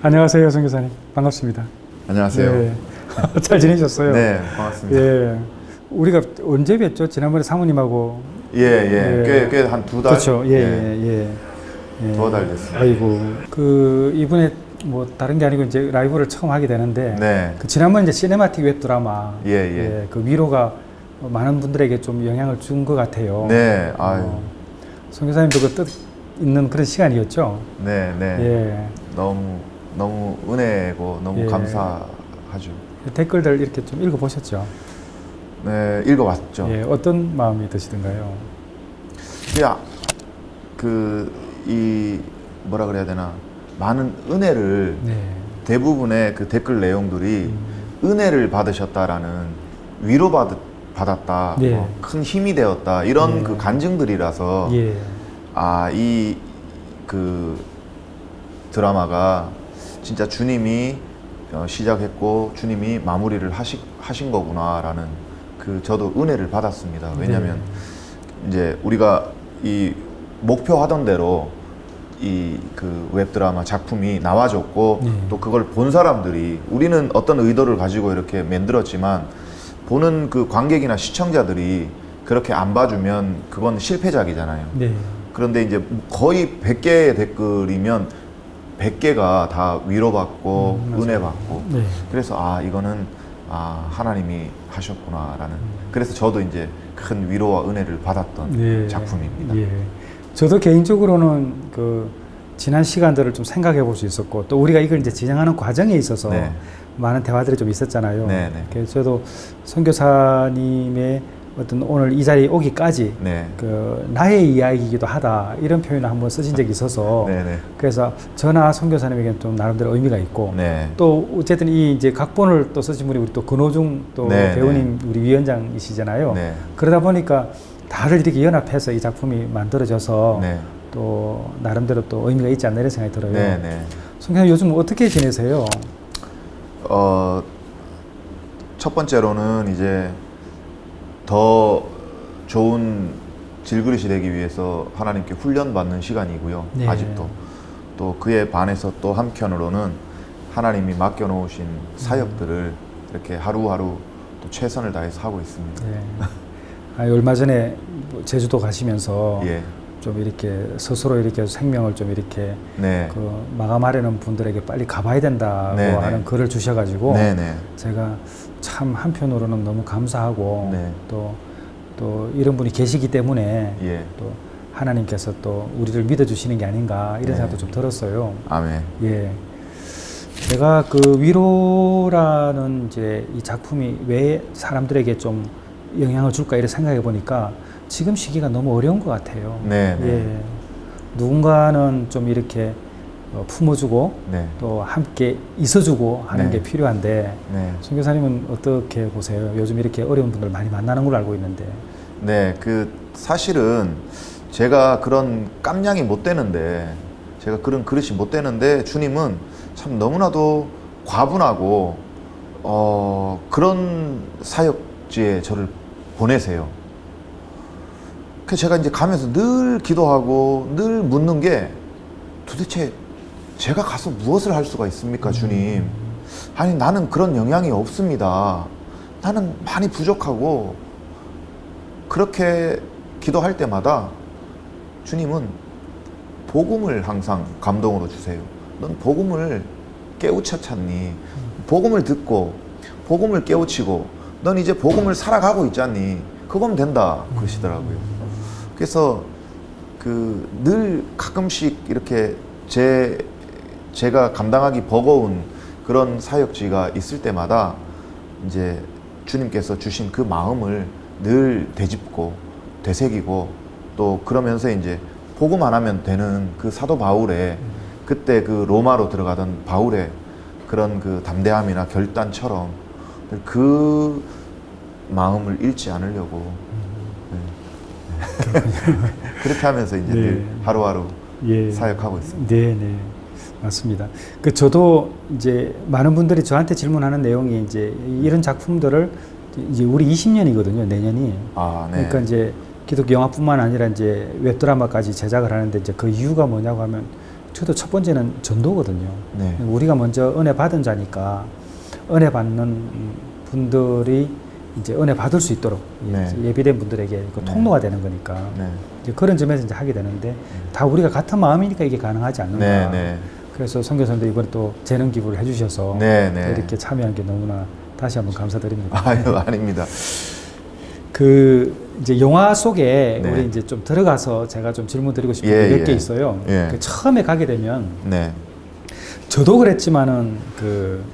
안녕하세요, 선교사님. 반갑습니다. 안녕하세요. 네. 잘 지내셨어요? 네, 반갑습니다. 예. 우리가 언제 뵀죠? 지난번에 사모님하고. 꽤 한 2달? 그렇죠. 예. 두어 달 됐습니다. 아이고. 이번에 뭐 다른 게 아니고 이제 라이브를 처음 하게 되는데. 네. 지난번 이제 시네마틱 웹 드라마. 예. 그 위로가 많은 분들에게 좀 영향을 준 것 같아요. 네, 아유. 선교사님도 그 뜻 있는 그런 시간이었죠? 네. 예. 너무 은혜고 너무 감사하죠. 댓글들 이렇게 좀 읽어보셨죠? 네, 읽어봤죠. 예, 어떤 마음이 드시던가요? 뭐라 그래야 되나. 많은 은혜를, 대부분의 그 댓글 내용들이 은혜를 받으셨다라는, 받았다, 큰 힘이 되었다, 이런 그 간증들이라서, 그 드라마가 진짜 주님이 시작했고 주님이 마무리를 하신 거구나라는 저도 은혜를 받았습니다. 왜냐하면 이제 우리가 이 목표하던 대로 그 웹드라마 작품이 나와줬고 또 그걸 본 사람들이, 우리는 어떤 의도를 가지고 이렇게 만들었지만 보는 그 관객이나 시청자들이 그렇게 안 봐주면 그건 실패작이잖아요. 그런데 이제 거의 100개의 댓글이면 100개가 다 위로받고 은혜받고, 그래서 이거는 하나님이 하셨구나라는, 그래서 저도 이제 큰 위로와 은혜를 받았던 작품입니다. 저도 개인적으로는 지난 시간들을 좀 생각해 볼 수 있었고, 또 우리가 이걸 이제 진행하는 과정에 있어서 많은 대화들이 좀 있었잖아요. 그래서 저도 선교사님의 어떤 오늘 이 자리에 오기까지 나의 이야기이기도 하다, 이런 표현을 한번 쓰신 적이 있어서 그래서 저나 선교사님에게는 좀 나름대로 의미가 있고, 또 어쨌든 이 이제 각본을 또 쓰신 분이 우리 또 근호중 또 배우님 우리 위원장이시잖아요. 그러다 보니까 다들 이렇게 연합해서 이 작품이 만들어져서 또 나름대로 또 의미가 있지 않나 이런 생각이 들어요. 선교사님 요즘 어떻게 지내세요? 첫 번째로는 이제 더 좋은 질그릇이 되기 위해서 하나님께 훈련받는 시간이고요. 아직도. 또 그에 반해서 또 한편으로는 하나님이 맡겨놓으신 사역들을 이렇게 하루하루 또 최선을 다해서 하고 있습니다. 얼마 전에 제주도 가시면서 좀 이렇게 스스로 이렇게 생명을 좀 이렇게 마감하려는 분들에게 빨리 가봐야 된다고 하는 글을 주셔가지고 제가 참 한편으로는 너무 감사하고 또 이런 분이 계시기 때문에 또 하나님께서 또 우리를 믿어주시는 게 아닌가 이런 생각도 좀 들었어요. 아멘. 제가 그 위로라는 이제 이 작품이 왜 사람들에게 좀 영향을 줄까 이렇게 생각해 보니까 지금 시기가 너무 어려운 것 같아요. 누군가는 좀 이렇게 품어주고 또 함께 있어주고 하는 게 필요한데 선교사님은 어떻게 보세요? 요즘 이렇게 어려운 분들 많이 만나는 걸로 알고 있는데. 사실은 제가 그런 깜냥이 못 되는데, 제가 그런 그릇이 못 되는데 주님은 참 너무나도 과분하고 그런 사역지에 저를 보내세요. 그래서 제가 이제 가면서 늘 기도하고 늘 묻는 게, 도대체 제가 가서 무엇을 할 수가 있습니까, 주님? 아니, 나는 그런 영향이 없습니다. 나는 많이 부족하고, 그렇게 기도할 때마다 주님은 복음을 항상 감동으로 주세요. 넌 복음을 깨우쳐 찾니? 복음을 듣고 복음을 깨우치고 넌 이제 복음을 살아가고 있잖니? 그거면 된다 그러시더라고요. 그래서 늘 가끔씩 이렇게 제가 감당하기 버거운 그런 사역지가 있을 때마다 이제 주님께서 주신 그 마음을 늘 되짚고 되새기고, 또 그러면서 이제 복음 안 하면 되는 그 사도 바울의 그때 그 로마로 들어가던 바울의 그런 그 담대함이나 결단처럼 그 마음을 잃지 않으려고 그렇게 하면서 이제 늘 하루하루 사역하고 있습니다. 맞습니다. 저도 이제 많은 분들이 저한테 질문하는 내용이 이제 이런 작품들을 이제 우리 20년이거든요, 내년이. 그러니까 이제 기독교 영화뿐만 아니라 이제 웹드라마까지 제작을 하는데 이제 그 이유가 뭐냐고 하면 저도 첫 번째는 전도거든요. 네. 우리가 먼저 은혜 받은 자니까 은혜 받는 분들이 이제 은혜 받을 수 있도록 네. 예비된 분들에게 그 통로가 되는 거니까 이제 그런 점에서 이제 하게 되는데 다 우리가 같은 마음이니까 이게 가능하지 않는가. 그래서 선교사님들 이번에 또 재능 기부를 해주셔서 또 이렇게 참여한 게 너무나 다시 한번 감사드립니다. 아유, 아닙니다. 그 이제 영화 속에 우리 이제 좀 들어가서 제가 좀 질문 드리고 싶은 게 몇 개 있어요. 그 처음에 가게 되면 저도 그랬지만은 그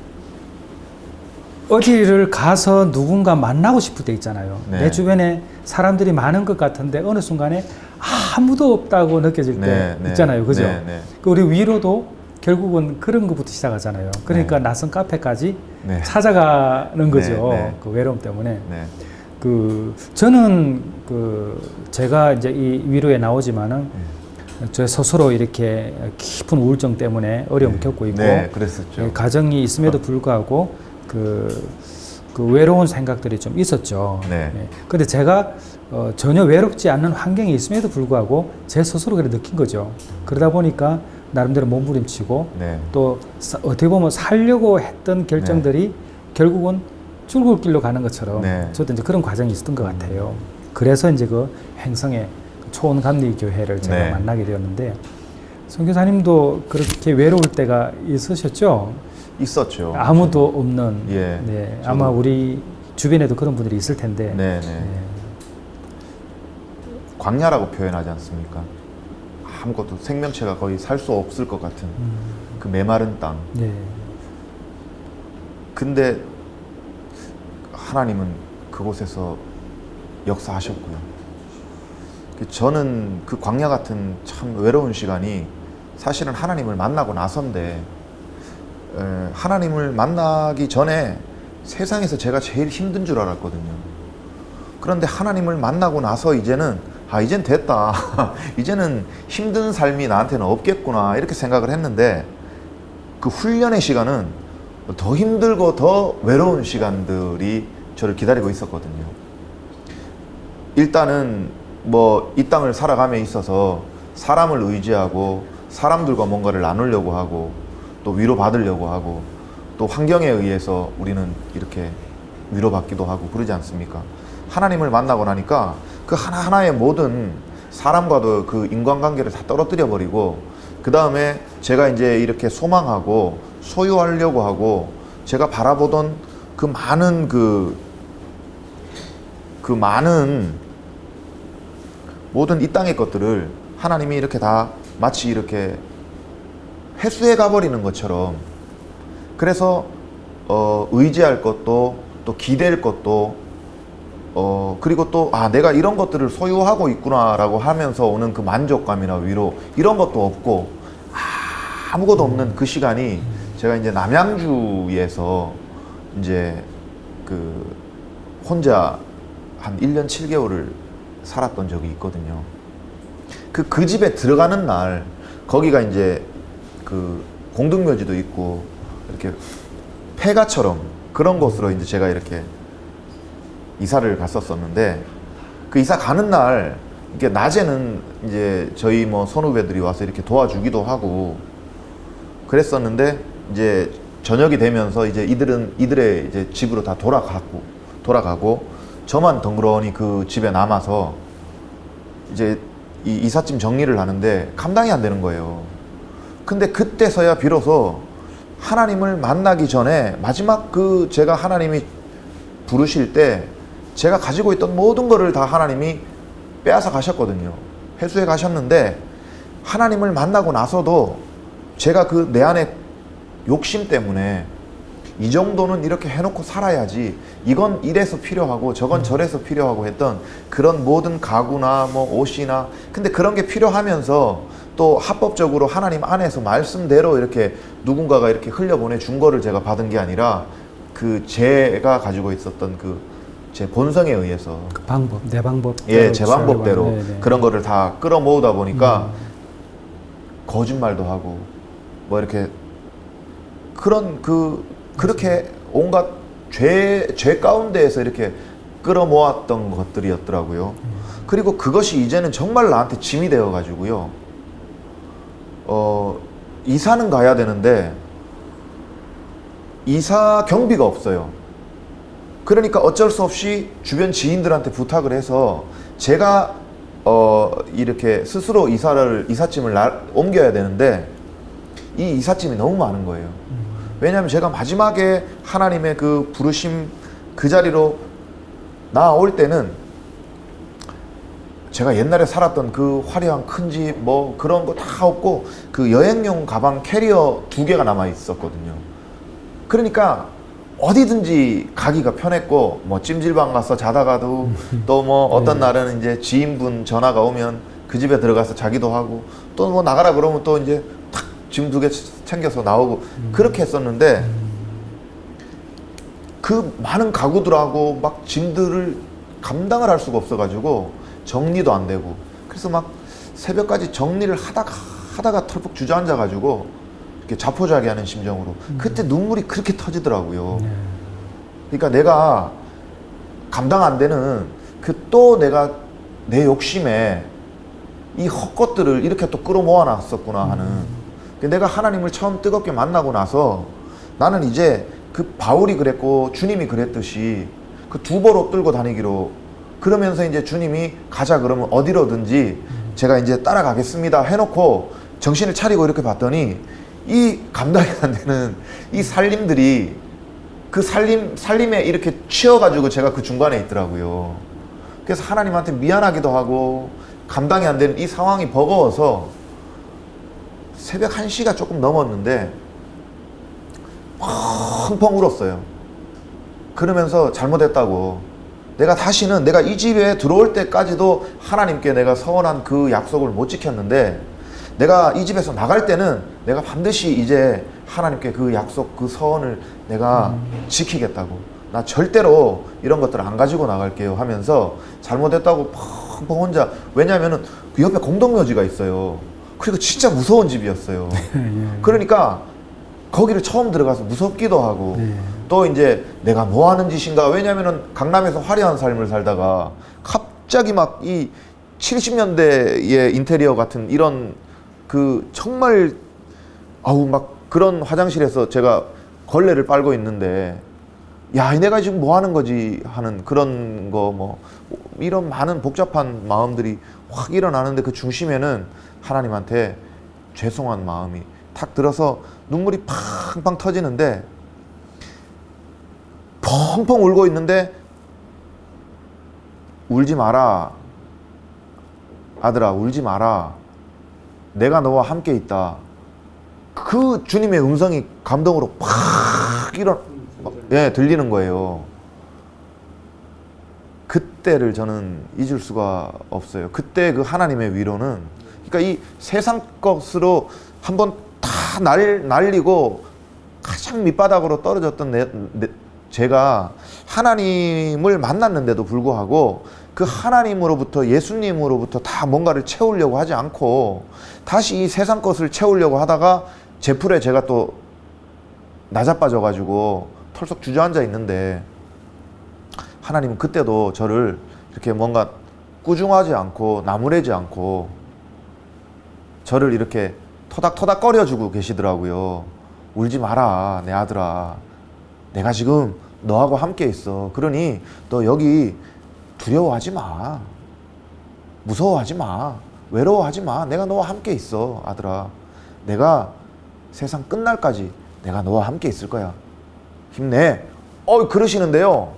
어디를 가서 누군가 만나고 싶을 때 있잖아요. 내 주변에 사람들이 많은 것 같은데 어느 순간에 아무도 없다고 느껴질 때 있잖아요. 그죠? 그 우리 위로도 결국은 그런 것부터 시작하잖아요. 그러니까 낯선 카페까지 찾아가는 거죠. 그 외로움 때문에. 그 저는 그 제가 이제 이 위로에 나오지만은 저 스스로 이렇게 깊은 우울증 때문에 어려움을 겪고 있고 그랬었죠. 가정이 있음에도 불구하고 그 외로운 생각들이 좀 있었죠. 근데 제가 전혀 외롭지 않는 환경에 있음에도 불구하고 제 스스로 그렇게 느낀 거죠. 그러다 보니까 나름대로 몸부림치고 또 어떻게 보면 살려고 했던 결정들이 결국은 출근길로 가는 것처럼 저도 이제 그런 과정이 있었던 것 같아요. 그래서 이제 그 행성의 초원감리교회를 제가 만나게 되었는데 선교사님도 그렇게 외로울 때가 있으셨죠? 있었죠. 아무도 없는. 아마 우리 주변에도 그런 분들이 있을 텐데. 광야라고 표현하지 않습니까? 아무것도 생명체가 거의 살 수 없을 것 같은 그 메마른 땅. 근데 하나님은 그곳에서 역사하셨고요. 저는 그 광야 같은 참 외로운 시간이 사실은 하나님을 만나고 나서인데 하나님을 만나기 전에 세상에서 제가 제일 힘든 줄 알았거든요. 그런데 하나님을 만나고 나서 이제는 이젠 됐다. 이제는 힘든 삶이 나한테는 없겠구나 이렇게 생각을 했는데 그 훈련의 시간은 더 힘들고 더 외로운 시간들이 저를 기다리고 있었거든요. 일단은 뭐 이 땅을 살아감에 있어서 사람을 의지하고 사람들과 뭔가를 나누려고 하고 또 위로받으려고 하고 또 환경에 의해서 우리는 이렇게 위로받기도 하고 그러지 않습니까? 하나님을 만나고 나니까 그 하나하나의 모든 사람과도 그 인간관계를 다 떨어뜨려 버리고 그 다음에 제가 이제 이렇게 소망하고 소유하려고 하고 제가 바라보던 그 많은 그 많은 모든 이 땅의 것들을 하나님이 이렇게 다 마치 이렇게 회수해 가버리는 것처럼 그래서 의지할 것도 또 기댈 것도 그리고 또 내가 이런 것들을 소유하고 있구나라고 하면서 오는 그 만족감이나 위로 이런 것도 없고 아무것도 없는 그 시간이 제가 이제 남양주에서 이제 그 혼자 한 1년 7개월을 살았던 적이 있거든요. 그 집에 들어가는 날 거기가 이제 그 공동묘지도 있고 이렇게 폐가처럼 그런 곳으로 이제 제가 이렇게 이사를 갔었었는데 그 이사 가는 날 이렇게 낮에는 이제 저희 뭐 선후배들이 와서 이렇게 도와주기도 하고 그랬었는데 이제 저녁이 되면서 이제 이들의 이제 집으로 다 돌아가고 저만 덩그러니 그 집에 남아서 이제 이 이삿짐 정리를 하는데 감당이 안 되는 거예요. 근데 그때서야 비로소 하나님을 만나기 전에 마지막 그 제가 하나님이 부르실 때 제가 가지고 있던 모든 거를 다 하나님이 빼앗아 가셨거든요. 회수해 가셨는데 하나님을 만나고 나서도 제가 그 내 안에 욕심 때문에 이 정도는 이렇게 해놓고 살아야지 이건 이래서 필요하고 저건 저래서 필요하고 했던 그런 모든 가구나 뭐 옷이나 근데 그런 게 필요하면서 또 합법적으로 하나님 안에서 말씀대로 이렇게 누군가가 이렇게 흘려보내 준 거를 제가 받은 게 아니라 그 제가 가지고 있었던 그 제 본성에 의해서 그 방법, 내 방법 제 방법대로 그런 거를 다 끌어모으다 보니까 거짓말도 하고 뭐 이렇게 그런 그렇게 온갖 죄 가운데에서 이렇게 끌어모았던 것들이었더라고요. 그리고 그것이 이제는 정말 나한테 짐이 되어 가지고요. 이사는 가야 되는데 이사 경비가 없어요. 그러니까 어쩔 수 없이 주변 지인들한테 부탁을 해서 제가 이렇게 스스로 이삿짐을 옮겨야 되는데 이 이삿짐이 너무 많은 거예요. 왜냐하면 제가 마지막에 하나님의 그 부르심 그 자리로 나올 때는 제가 옛날에 살았던 그 화려한 큰 집 뭐 그런 거 다 없고 그 여행용 가방 캐리어 2개가 남아 있었거든요. 그러니까 어디든지 가기가 편했고 뭐 찜질방 가서 자다가도 또 뭐 어떤 날은 이제 지인분 전화가 오면 그 집에 들어가서 자기도 하고 또 뭐 나가라 그러면 또 이제 탁 짐 2개 챙겨서 나오고 그렇게 했었는데 그 많은 가구들하고 막 짐들을 감당을 할 수가 없어가지고 정리도 안 되고 그래서 막 새벽까지 정리를 하다가 털컥 주저앉아가지고 이렇게 자포자기하는 심정으로 그때 눈물이 그렇게 터지더라고요. 그러니까 내가 감당 안 되는 그 또 내가 내 욕심에 이 헛것들을 이렇게 또 끌어모아 놨었구나 하는 내가 하나님을 처음 뜨겁게 만나고 나서 나는 이제 그 바울이 그랬고 주님이 그랬듯이 그 두벌옷 들고 다니기로 그러면서 이제 주님이 가자 그러면 어디로든지 제가 이제 따라가겠습니다 해놓고 정신을 차리고 이렇게 봤더니 이 감당이 안 되는 이 살림들이 그 살림에 이렇게 치여가지고 제가 그 중간에 있더라고요. 그래서 하나님한테 미안하기도 하고 감당이 안 되는 이 상황이 버거워서 새벽 1시가 조금 넘었는데 펑펑 울었어요. 그러면서 잘못했다고 내가 이 집에 들어올 때까지도 하나님께 내가 서원한 그 약속을 못 지켰는데 내가 이 집에서 나갈 때는 내가 반드시 이제 하나님께 그 약속 그 서원을 내가 지키겠다고 나 절대로 이런 것들 안 가지고 나갈게요 하면서 잘못했다고 펑펑 혼자 왜냐하면은 그 옆에 공동묘지가 있어요. 그리고 진짜 무서운 집이었어요. 그러니까 거기를 처음 들어가서 무섭기도 하고 또 이제 내가 뭐 하는 짓인가 왜냐면은 강남에서 화려한 삶을 살다가 갑자기 막 이 70년대의 인테리어 같은 이런 그 정말 막 그런 화장실에서 제가 걸레를 빨고 있는데 야 내가 지금 뭐 하는 거지 하는 그런 거 뭐 이런 많은 복잡한 마음들이 확 일어나는데 그 중심에는 하나님한테 죄송한 마음이 탁 들어서 눈물이 팡팡 터지는데 펑펑 울고 있는데 울지 마라 아들아 울지 마라 내가 너와 함께 있다 그 주님의 음성이 감동으로 팍 들리는 거예요. 그때를 저는 잊을 수가 없어요. 그때 그 하나님의 위로는 그러니까 이 세상 것으로 한번 다 날리고 가장 밑바닥으로 떨어졌던 제가 하나님을 만났는데도 불구하고 그 하나님으로부터 예수님으로부터 다 뭔가를 채우려고 하지 않고 다시 이 세상 것을 채우려고 하다가 제풀에 제가 또 나자빠져가지고 털썩 주저앉아 있는데 하나님은 그때도 저를 이렇게 뭔가 꾸중하지 않고 나무래지 않고 저를 이렇게 토닥토닥 거려주고 계시더라고요. 울지 마라 내 아들아 내가 지금 너하고 함께 있어. 그러니 너 여기 두려워하지 마 무서워하지 마 외로워하지 마 내가 너와 함께 있어 아들아 내가 세상 끝날까지 내가 너와 함께 있을 거야 힘내 그러시는데요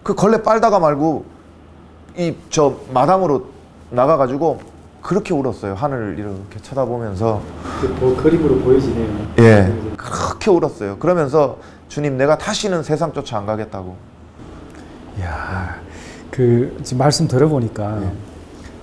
그 걸레 빨다가 말고 저 마당으로 나가가지고 그렇게 울었어요. 하늘을 이렇게 쳐다보면서 그림으로 보여지네요. 예, 그렇게 울었어요. 그러면서 주님 내가 다시는 세상 쫓아 안 가겠다고. 야, 지금 말씀 들어보니까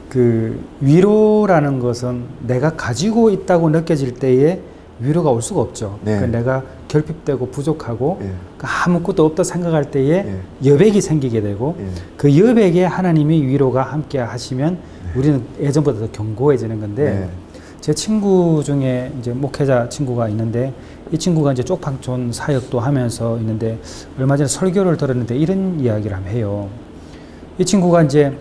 그 위로라는 것은 내가 가지고 있다고 느껴질 때에 위로가 올 수가 없죠. 네. 그러니까 내가 결핍되고 부족하고 예. 아무것도 없다 생각할 때에 예. 여백이 생기게 되고 예. 그 여백에 하나님의 위로가 함께 하시면 우리는 예전보다 더 견고해지는 건데 제 친구 중에 이제 목회자 친구가 있는데 이 친구가 이제 쪽방촌 사역도 하면서 있는데 얼마 전에 설교를 들었는데 이런 이야기를 한번 해요. 이 친구가 이제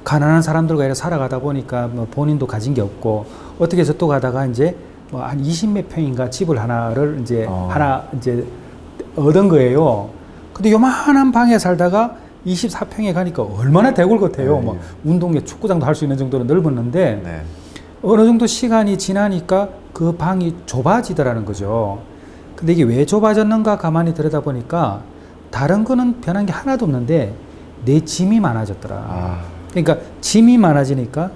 가난한 사람들과 이렇게 살아가다 보니까 뭐 본인도 가진 게 없고 어떻게 해서 또 가다가 이제 뭐 한 20몇 평인가 집을 하나를 이제 하나 이제 얻은 거예요. 근데 요만한 방에 살다가 24평에 가니까 얼마나 대골 같아요. 뭐 운동회 축구장도 할 수 있는 정도로 넓었는데 네. 어느 정도 시간이 지나니까 그 방이 좁아지더라는 거죠. 근데 이게 왜 좁아졌는가 가만히 들여다보니까 다른 거는 변한 게 하나도 없는데 내 짐이 많아졌더라. 그러니까 짐이 많아지니까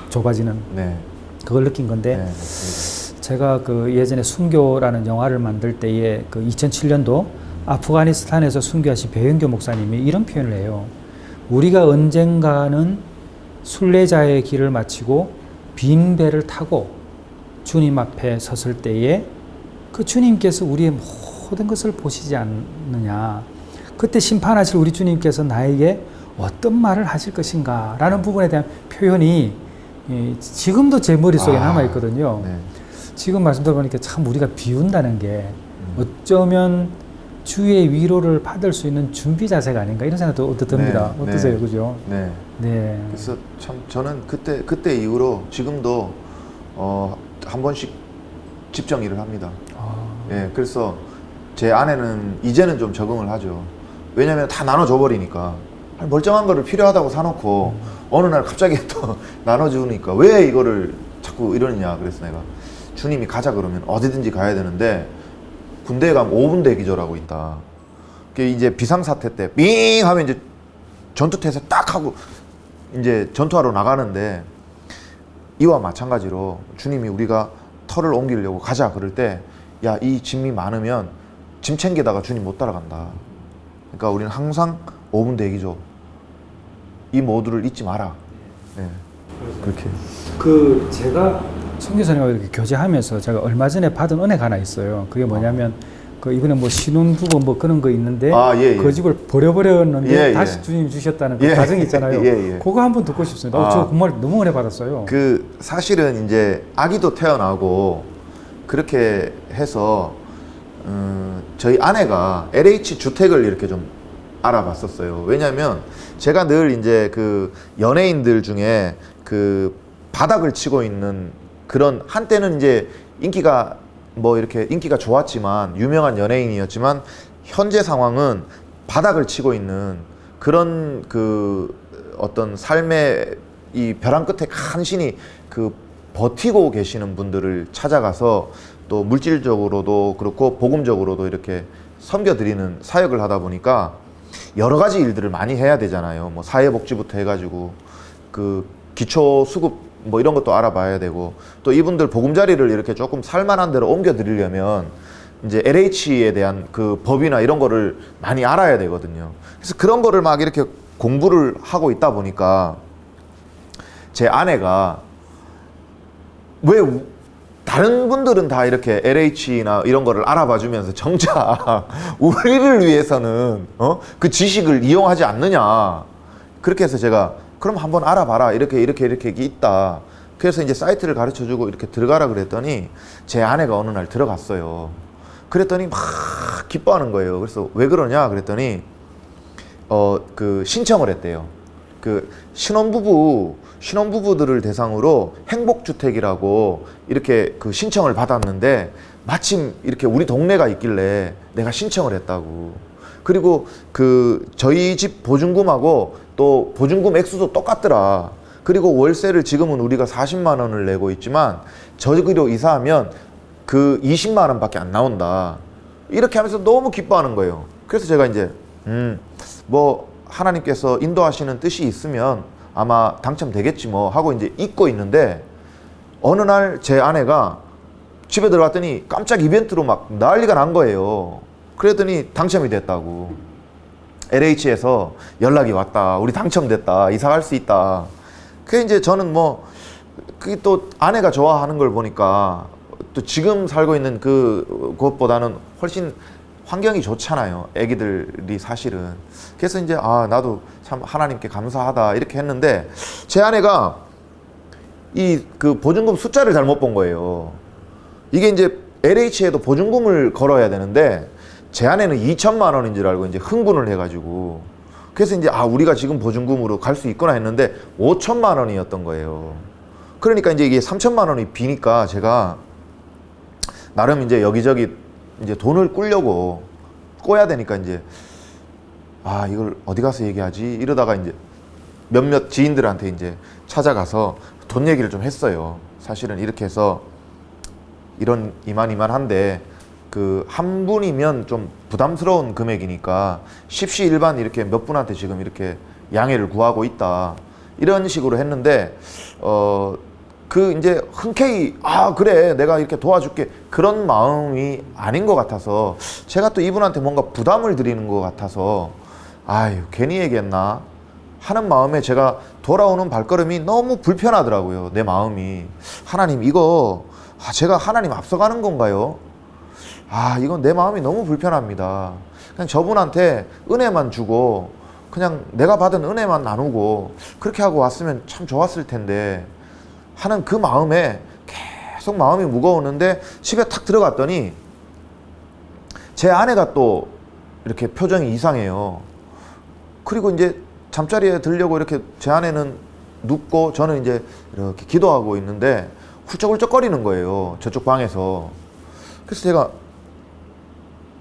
좁아지는 네. 그걸 느낀 건데 네. 제가 그 예전에 순교라는 영화를 만들 때에 그 2007년도 아프가니스탄에서 순교하신 배영교 목사님이 이런 표현을 해요. 우리가 언젠가는 순례자의 길을 마치고 빈 배를 타고 주님 앞에 섰을 때에 그 주님께서 우리의 모든 것을 보시지 않느냐. 그때 심판하실 우리 주님께서 나에게 어떤 말을 하실 것인가 라는 부분에 대한 표현이 지금도 제 머릿속에 남아있거든요. 네. 지금 말씀 들어보니까 참 우리가 비운다는 게 어쩌면 주의 위로를 받을 수 있는 준비 자세가 아닌가 이런 생각도 듭니다. 네. 어떠세요? 네. 그죠? 네. 네. 그래서 참 저는 그때 이후로 지금도 한 번씩 집 정리를 합니다. 예, 그래서 제 아내는 이제는 좀 적응을 하죠. 왜냐면 다 나눠줘 버리니까 멀쩡한 거를 필요하다고 사놓고 어느 날 갑자기 또 나눠주니까 왜 이거를 자꾸 이러느냐. 그래서 내가 주님이 가자 그러면 어디든지 가야 되는데 군대에 가면 5분 대기조라고 있다. 그게 이제 비상사태 때 삥 하면 이제 전투태세 딱 하고 이제 전투하러 나가는데 이와 마찬가지로 주님이 우리가 터를 옮기려고 가자 그럴 때 야, 이 짐이 많으면 짐 챙기다가 주님 못 따라간다. 그러니까 우리는 항상 5분 대기조 이 모두를 잊지 마라. 네. 그렇게. 그 제가 선교사님과 이렇게 교제하면서 제가 얼마 전에 받은 은혜가 하나 있어요. 그게 뭐냐면 그 이번에 뭐 신혼부부 뭐 그런 거 있는데 그 집을 버려버렸는데 다시 주님이 주셨다는 그 과정이 있잖아요. 그거 한번 듣고 싶습니다. 저 정말 너무 은혜 받았어요. 그 사실은 이제 아기도 태어나고 그렇게 해서 저희 아내가 LH 주택을 이렇게 좀 알아봤었어요. 왜냐하면 제가 늘 이제 그 연예인들 중에 그 바닥을 치고 있는 그런 한때는 이제 인기가 뭐 이렇게 인기가 좋았지만 유명한 연예인이었지만 현재 상황은 바닥을 치고 있는 그런 그 어떤 삶의 이 벼랑 끝에 간신히 그 버티고 계시는 분들을 찾아가서 또 물질적으로도 그렇고 복음적으로도 이렇게 섬겨드리는 사역을 하다 보니까 여러 가지 일들을 많이 해야 되잖아요. 뭐 사회복지부터 해가지고 그 기초수급 뭐 이런 것도 알아봐야 되고 또 이분들 보금자리를 이렇게 조금 살만한 데로 옮겨 드리려면 이제 LH에 대한 그 법이나 이런 거를 많이 알아야 되거든요. 그래서 그런 거를 막 이렇게 공부를 하고 있다 보니까 제 아내가 왜 다른 분들은 다 이렇게 LH나 이런 거를 알아봐 주면서 정작 우리를 위해서는 그 지식을 이용하지 않느냐. 그렇게 해서 제가 그럼 한번 알아봐라. 이렇게 있다. 그래서 이제 사이트를 가르쳐 주고 이렇게 들어가라 그랬더니 제 아내가 어느 날 들어갔어요. 그랬더니 막 기뻐하는 거예요. 그래서 왜 그러냐 그랬더니 그 신청을 했대요. 그 신혼부부들을 대상으로 행복주택이라고 이렇게 그 신청을 받았는데 마침 이렇게 우리 동네가 있길래 내가 신청을 했다고. 그리고 그 저희 집 보증금하고 또 보증금 액수도 똑같더라. 그리고 월세를 지금은 우리가 40만 원을 내고 있지만 저기로 이사하면 그 20만 원밖에 안 나온다. 이렇게 하면서 너무 기뻐하는 거예요. 그래서 제가 이제 뭐 하나님께서 인도하시는 뜻이 있으면 아마 당첨되겠지 뭐 하고 이제 잊고 있는데 어느 날 제 아내가 집에 들어갔더니 깜짝 이벤트로 막 난리가 난 거예요. 그랬더니 당첨이 됐다고. LH에서 연락이 왔다. 우리 당첨됐다. 이사 갈 수 있다. 그게 이제 저는 뭐 그게 또 아내가 좋아하는 걸 보니까 또 지금 살고 있는 그것보다는 훨씬 환경이 좋잖아요. 애기들이 사실은. 그래서 이제 나도 참 하나님께 감사하다 이렇게 했는데 제 아내가 이 그 보증금 숫자를 잘못 본 거예요. 이게 이제 LH에도 보증금을 걸어야 되는데 제 아내는 2천만 원인 줄 알고 이제 흥분을 해가지고 그래서 이제 우리가 지금 보증금으로 갈 수 있구나 했는데 5천만 원이었던 거예요. 그러니까 이제 이게 3천만 원이 비니까 제가 나름 이제 여기저기 이제 돈을 꾸려고 꼬야 되니까 이제 아 이걸 어디 가서 얘기하지 이러다가 이제 몇몇 지인들한테 이제 찾아가서 돈 얘기를 좀 했어요. 사실은 이렇게 해서 이런 이만한데 그 한 분이면 좀 부담스러운 금액이니까 십시일반 이렇게 몇 분한테 지금 이렇게 양해를 구하고 있다 이런 식으로 했는데 그 이제 흔쾌히 아 그래 내가 이렇게 도와줄게 그런 마음이 아닌 것 같아서 제가 또 이분한테 뭔가 부담을 드리는 것 같아서 아유 괜히 얘기했나 하는 마음에 제가 돌아오는 발걸음이 너무 불편하더라고요. 내 마음이 하나님 이거 제가 하나님 앞서가는 건가요? 아 이건 내 마음이 너무 불편합니다. 그냥 저분한테 은혜만 주고 그냥 내가 받은 은혜만 나누고 그렇게 하고 왔으면 참 좋았을 텐데 하는 그 마음에 계속 마음이 무거웠는데 집에 탁 들어갔더니 제 아내가 또 이렇게 표정이 이상해요. 그리고 이제 잠자리에 들려고 이렇게 제 아내는 눕고 저는 이제 이렇게 기도하고 있는데 훌쩍훌쩍거리는 거예요. 저쪽 방에서. 그래서 제가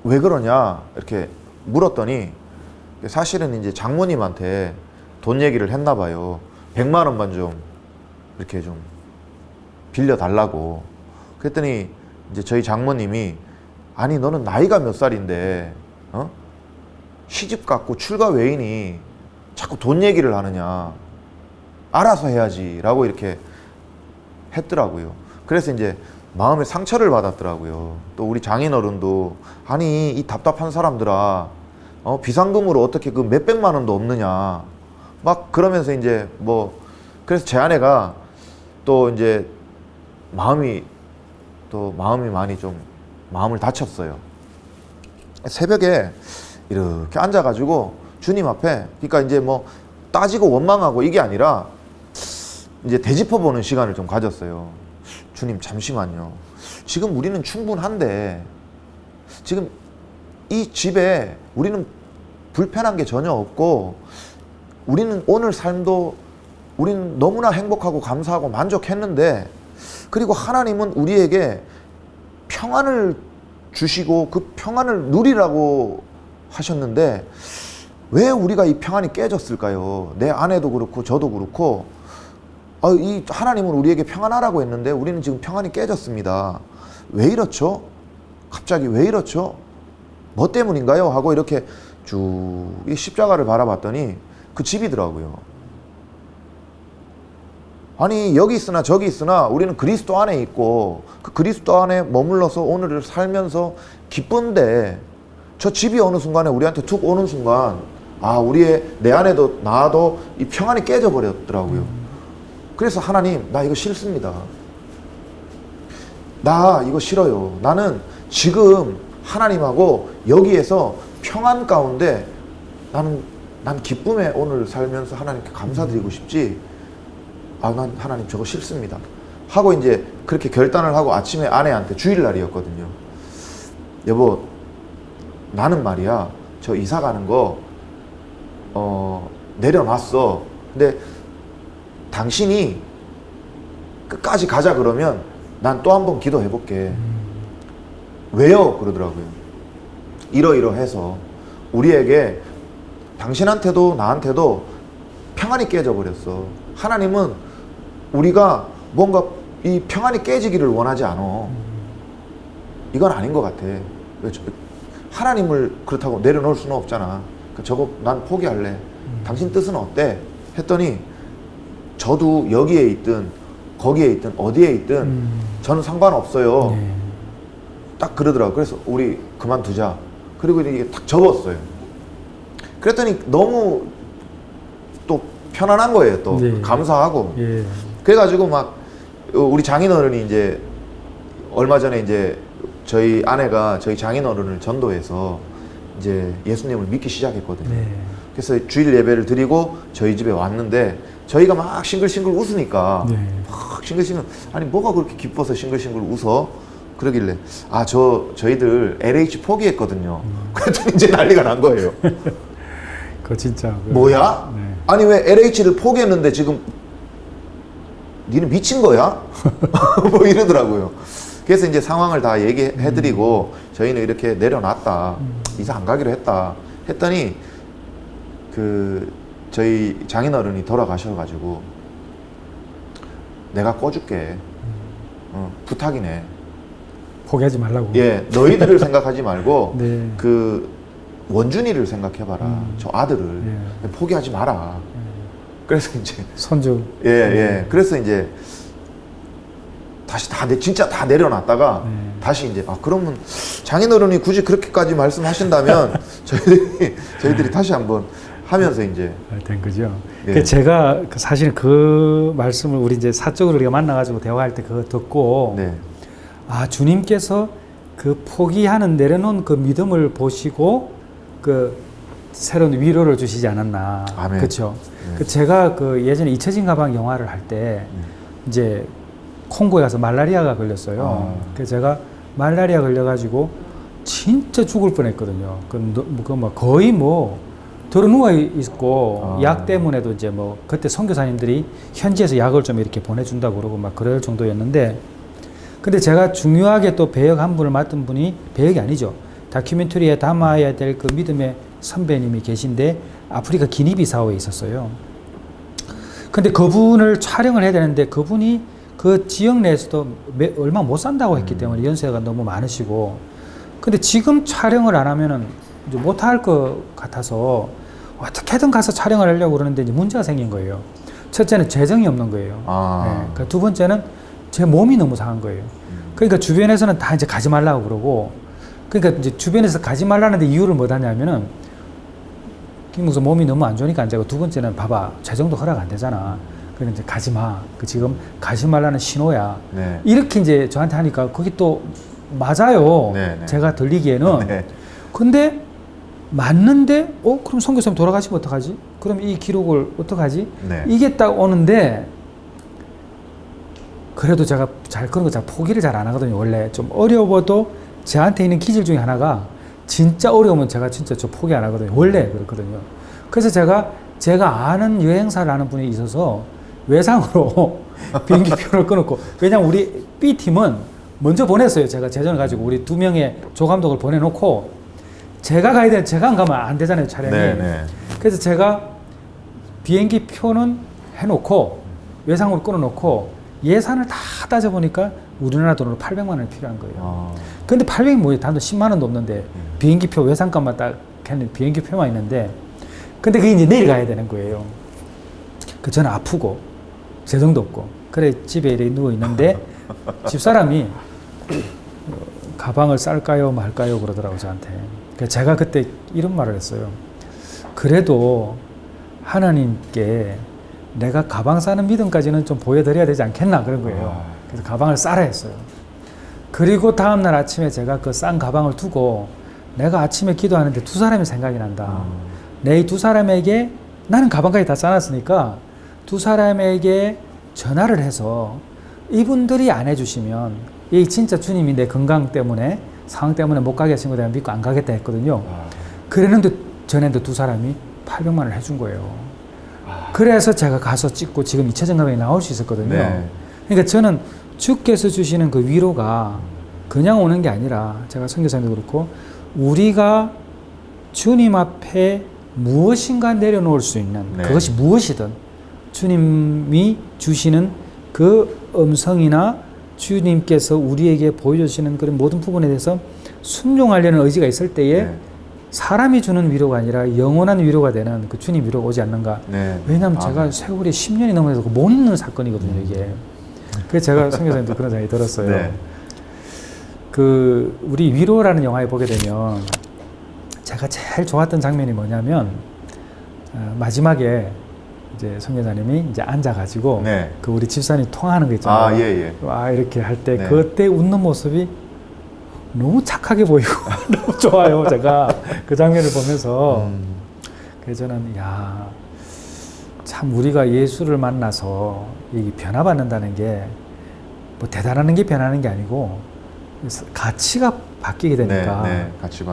왜 그러냐 이렇게 물었더니 사실은 이제 장모님한테 돈 얘기를 했나 봐요. 100만 원만 좀 이렇게 좀 빌려달라고. 그랬더니 이제 저희 장모님이 아니 너는 나이가 몇 살인데 시집 갔고 출가 외인이 자꾸 돈 얘기를 하느냐 알아서 해야지 라고 이렇게 했더라고요. 그래서 이제 마음에 상처를 받았더라고요. 또 우리 장인어른도 아니 이 답답한 사람들아 비상금으로 어떻게 그 몇백만 원도 없느냐 막 그러면서 이제 뭐 그래서 제 아내가 또 이제 마음이 많이 좀 마음을 다쳤어요. 새벽에 이렇게 앉아가지고 주님 앞에 그러니까 이제 뭐 따지고 원망하고 이게 아니라 이제 되짚어보는 시간을 좀 가졌어요. 주님 잠시만요. 지금 우리는 충분한데 지금 이 집에 우리는 불편한 게 전혀 없고 우리는 오늘 삶도 우리는 너무나 행복하고 감사하고 만족했는데 그리고 하나님은 우리에게 평안을 주시고 그 평안을 누리라고 하셨는데 왜 우리가 이 평안이 깨졌을까요? 내 아내도 그렇고 저도 그렇고 이 하나님은 우리에게 평안하라고 했는데 우리는 지금 평안이 깨졌습니다. 왜 이렇죠? 갑자기 왜 이렇죠? 뭐 때문인가요? 하고 이렇게 쭉 이 십자가를 바라봤더니 그 집이더라고요. 아니 여기 있으나 저기 있으나 우리는 그리스도 안에 있고 그 그리스도 안에 머물러서 오늘을 살면서 기쁜데 저 집이 어느 순간에 우리한테 툭 오는 순간 내 아내도 나도 이 평안이 깨져버렸더라고요. 그래서 하나님 나 이거 싫습니다. 나 이거 싫어요. 나는 지금 하나님하고 여기에서 평안 가운데 난 기쁨에 오늘 살면서 하나님께 감사드리고 싶지 난 하나님 저거 싫습니다 하고 이제 그렇게 결단을 하고 아침에 아내한테 주일날이었거든요. 여보 나는 말이야 저 이사 가는 거 내려놨어. 근데 당신이 끝까지 가자 그러면 난 또 한 번 기도해 볼게. 왜요? 그러더라고요. 이러이러해서 우리에게 당신한테도 나한테도 평안이 깨져버렸어. 하나님은 우리가 뭔가 이 평안이 깨지기를 원하지 않아. 이건 아닌 것 같아. 하나님을 그렇다고 내려놓을 수는 없잖아. 저거 난 포기할래. 당신 뜻은 어때? 했더니 저도 여기에 있든 거기에 있든 어디에 있든 저는 상관없어요. 딱 그러더라고요. 그래서 우리 그만두자. 그리고 이게 딱 접었어요. 그랬더니 너무 또 편안한 거예요. 또 감사하고. 그래가지고 막 우리 장인어른이 이제 얼마 전에 이제 저희 아내가 저희 장인어른을 전도해서 이제 예수님을 믿기 시작했거든요. 그래서 주일 예배를 드리고 저희 집에 왔는데 저희가 막 싱글싱글 웃으니까 막 싱글싱글 아니 뭐가 그렇게 기뻐서 싱글싱글 웃어? 그러길래 저희들 LH 포기했거든요. 그랬더니 이제 난리가 난 거예요. 그거 진짜 뭐야? 아니 왜 LH를 포기했는데 지금 니는 미친 거야? 뭐 이러더라고요. 그래서 이제 상황을 다 얘기해드리고 저희는 이렇게 내려놨다. 이사 안 가기로 했다. 했더니 그 저희 장인어른이 돌아가셔가지고 내가 꺼줄게. 부탁이네. 포기하지 말라고. 예, 너희들을 생각하지 말고 네. 그 원준이를 생각해봐라. 저 아들을 예. 포기하지 마라. 그래서 이제 손주. 예. 그래서 이제 다시 진짜 다 내려놨다가 다시 이제 그러면 장인어른이 굳이 그렇게까지 말씀하신다면 저희들이 다시 한번 하면서 이제 된 거죠. 네. 그 제가 사실 그 말씀을 우리 이제 사적으로 우리가 만나가지고 대화할 때 그거 듣고 네. 주님께서 그 포기하는 내려놓은 그 믿음을 보시고 그 새로운 위로를 주시지 않았나. 아멘. 그렇죠. 네. 그 제가 그 예전에 잊혀진 가방 영화를 할 때 이제 콩고에 가서 말라리아가 걸렸어요. 그래서 제가 말라리아 걸려가지고 진짜 죽을 뻔했거든요. 뭐 거의 뭐 들어 누워 있고 약 때문에도 이제 뭐 그때 선교사님들이 현지에서 약을 좀 이렇게 보내준다고 그러고 막 그럴 정도였는데, 근데 제가 중요하게 또 배역 한 분을 맡은 분이 배역이 아니죠. 다큐멘터리에 담아야 될 그 믿음의 선배님이 계신데 아프리카 기니비사우에 있었어요. 근데 그분을 촬영을 해야 되는데 그분이 그 지역 내에서도 얼마 못 산다고 했기 때문에 연세가 너무 많으시고, 근데 지금 촬영을 안 하면은 이제 못 할 것 같아서 어떻게든 가서 촬영을 하려고 그러는데 이제 문제가 생긴 거예요. 첫째는 재정이 없는 거예요. 네. 그러니까 두 번째는 제 몸이 너무 상한 거예요. 그러니까 주변에서는 다 이제 가지 말라고 그러고, 그러니까 이제 주변에서 가지 말라는데 이유를 못 하냐면은 김무서 몸이 너무 안 좋으니까 안 되고, 두 번째는 봐봐 재정도 허락 안 되잖아. 그러니까 이제 가지 마. 그 지금 가지 말라는 신호야. 네. 이렇게 이제 저한테 하니까 그게 또 맞아요. 네. 제가 들리기에는. 네. 근데 맞는데 그럼 선교사님 돌아가시면 어떡하지? 그럼 이 기록을 어떡하지? 네. 이게 딱 오는데, 그래도 제가 그런 거 잘 포기를 잘 안 하거든요. 원래 좀 어려워도 저한테 있는 기질 중에 하나가 진짜 어려우면 제가 진짜 저 포기 안 하거든요. 원래 그렇거든요. 그래서 제가 아는 여행사를 아는 분이 있어서 외상으로 비행기표를 끊었고, 왜냐면 우리 B팀은 먼저 보냈어요. 제가 재전을 가지고 우리 2명의 조감독을 보내놓고 제가 가야 되는데 제가 안 가면 안 되잖아요, 촬영이. 네. 그래서 제가 비행기 표는 해놓고 외상으로 끊어놓고 예산을 다 따져보니까 우리나라 돈으로 800만 원이 필요한 거예요. 근데 800이 뭐예요? 단돈 10만 원도 없는데 비행기표 외상값만 딱 했는데 비행기표만 있는데, 근데 그게 이제 내일 가야 되는 거예요. 저는 아프고 재정도 없고 그래 집에 이렇게 누워 있는데 집사람이 가방을 쌀까요 말까요 그러더라고요, 저한테. 그래서 제가 그때 이런 말을 했어요. 그래도 하나님께 내가 가방 싸는 믿음까지는 좀 보여드려야 되지 않겠나 그런 거예요. 그래서 가방을 싸라 했어요. 그리고 다음날 아침에 제가 그 싼 가방을 두고 내가 아침에 기도하는데 두 사람이 생각이 난다. 내 이 두 사람에게, 나는 가방까지 다 싸놨으니까 두 사람에게 전화를 해서 이분들이 안 해주시면 이 진짜 주님이 내 건강 때문에 상황 때문에 못 가게 하신 거 내가 믿고 안 가겠다 했거든요. 그랬는데 전에도 두 사람이 800만 원을 해준 거예요. 그래서 제가 가서 찍고 지금 잊혀진 가방이 나올 수 있었거든요. 네. 그러니까 저는 주께서 주시는 그 위로가 그냥 오는 게 아니라, 제가 선교사님도 그렇고 우리가 주님 앞에 무엇인가 내려놓을 수 있는, 그것이 무엇이든 주님이 주시는 그 음성이나 주님께서 우리에게 보여주시는 그런 모든 부분에 대해서 순종하려는 의지가 있을 때에 사람이 주는 위로가 아니라 영원한 위로가 되는 그 주님 위로가 오지 않는가. 왜냐하면 제가 세월이 10년이 넘어서 못 잊는 사건이거든요, 이게. 그래서 제가 선교사님도 그런 생각이 들었어요. 그 우리 위로라는 영화에 보게 되면 제가 제일 좋았던 장면이 뭐냐면 마지막에 이제 선교사님이 이제 앉아가지고 그 우리 집사님 통화하는 거 있잖아요. 이렇게 할 때 그때 웃는 모습이 너무 착하게 보이고 너무 좋아요. 제가 그 장면을 보면서 그래서 저는 참 우리가 예수를 만나서 이 변화받는다는 게 뭐 대단한 게 변하는 게 아니고 가치가 바뀌게 되니까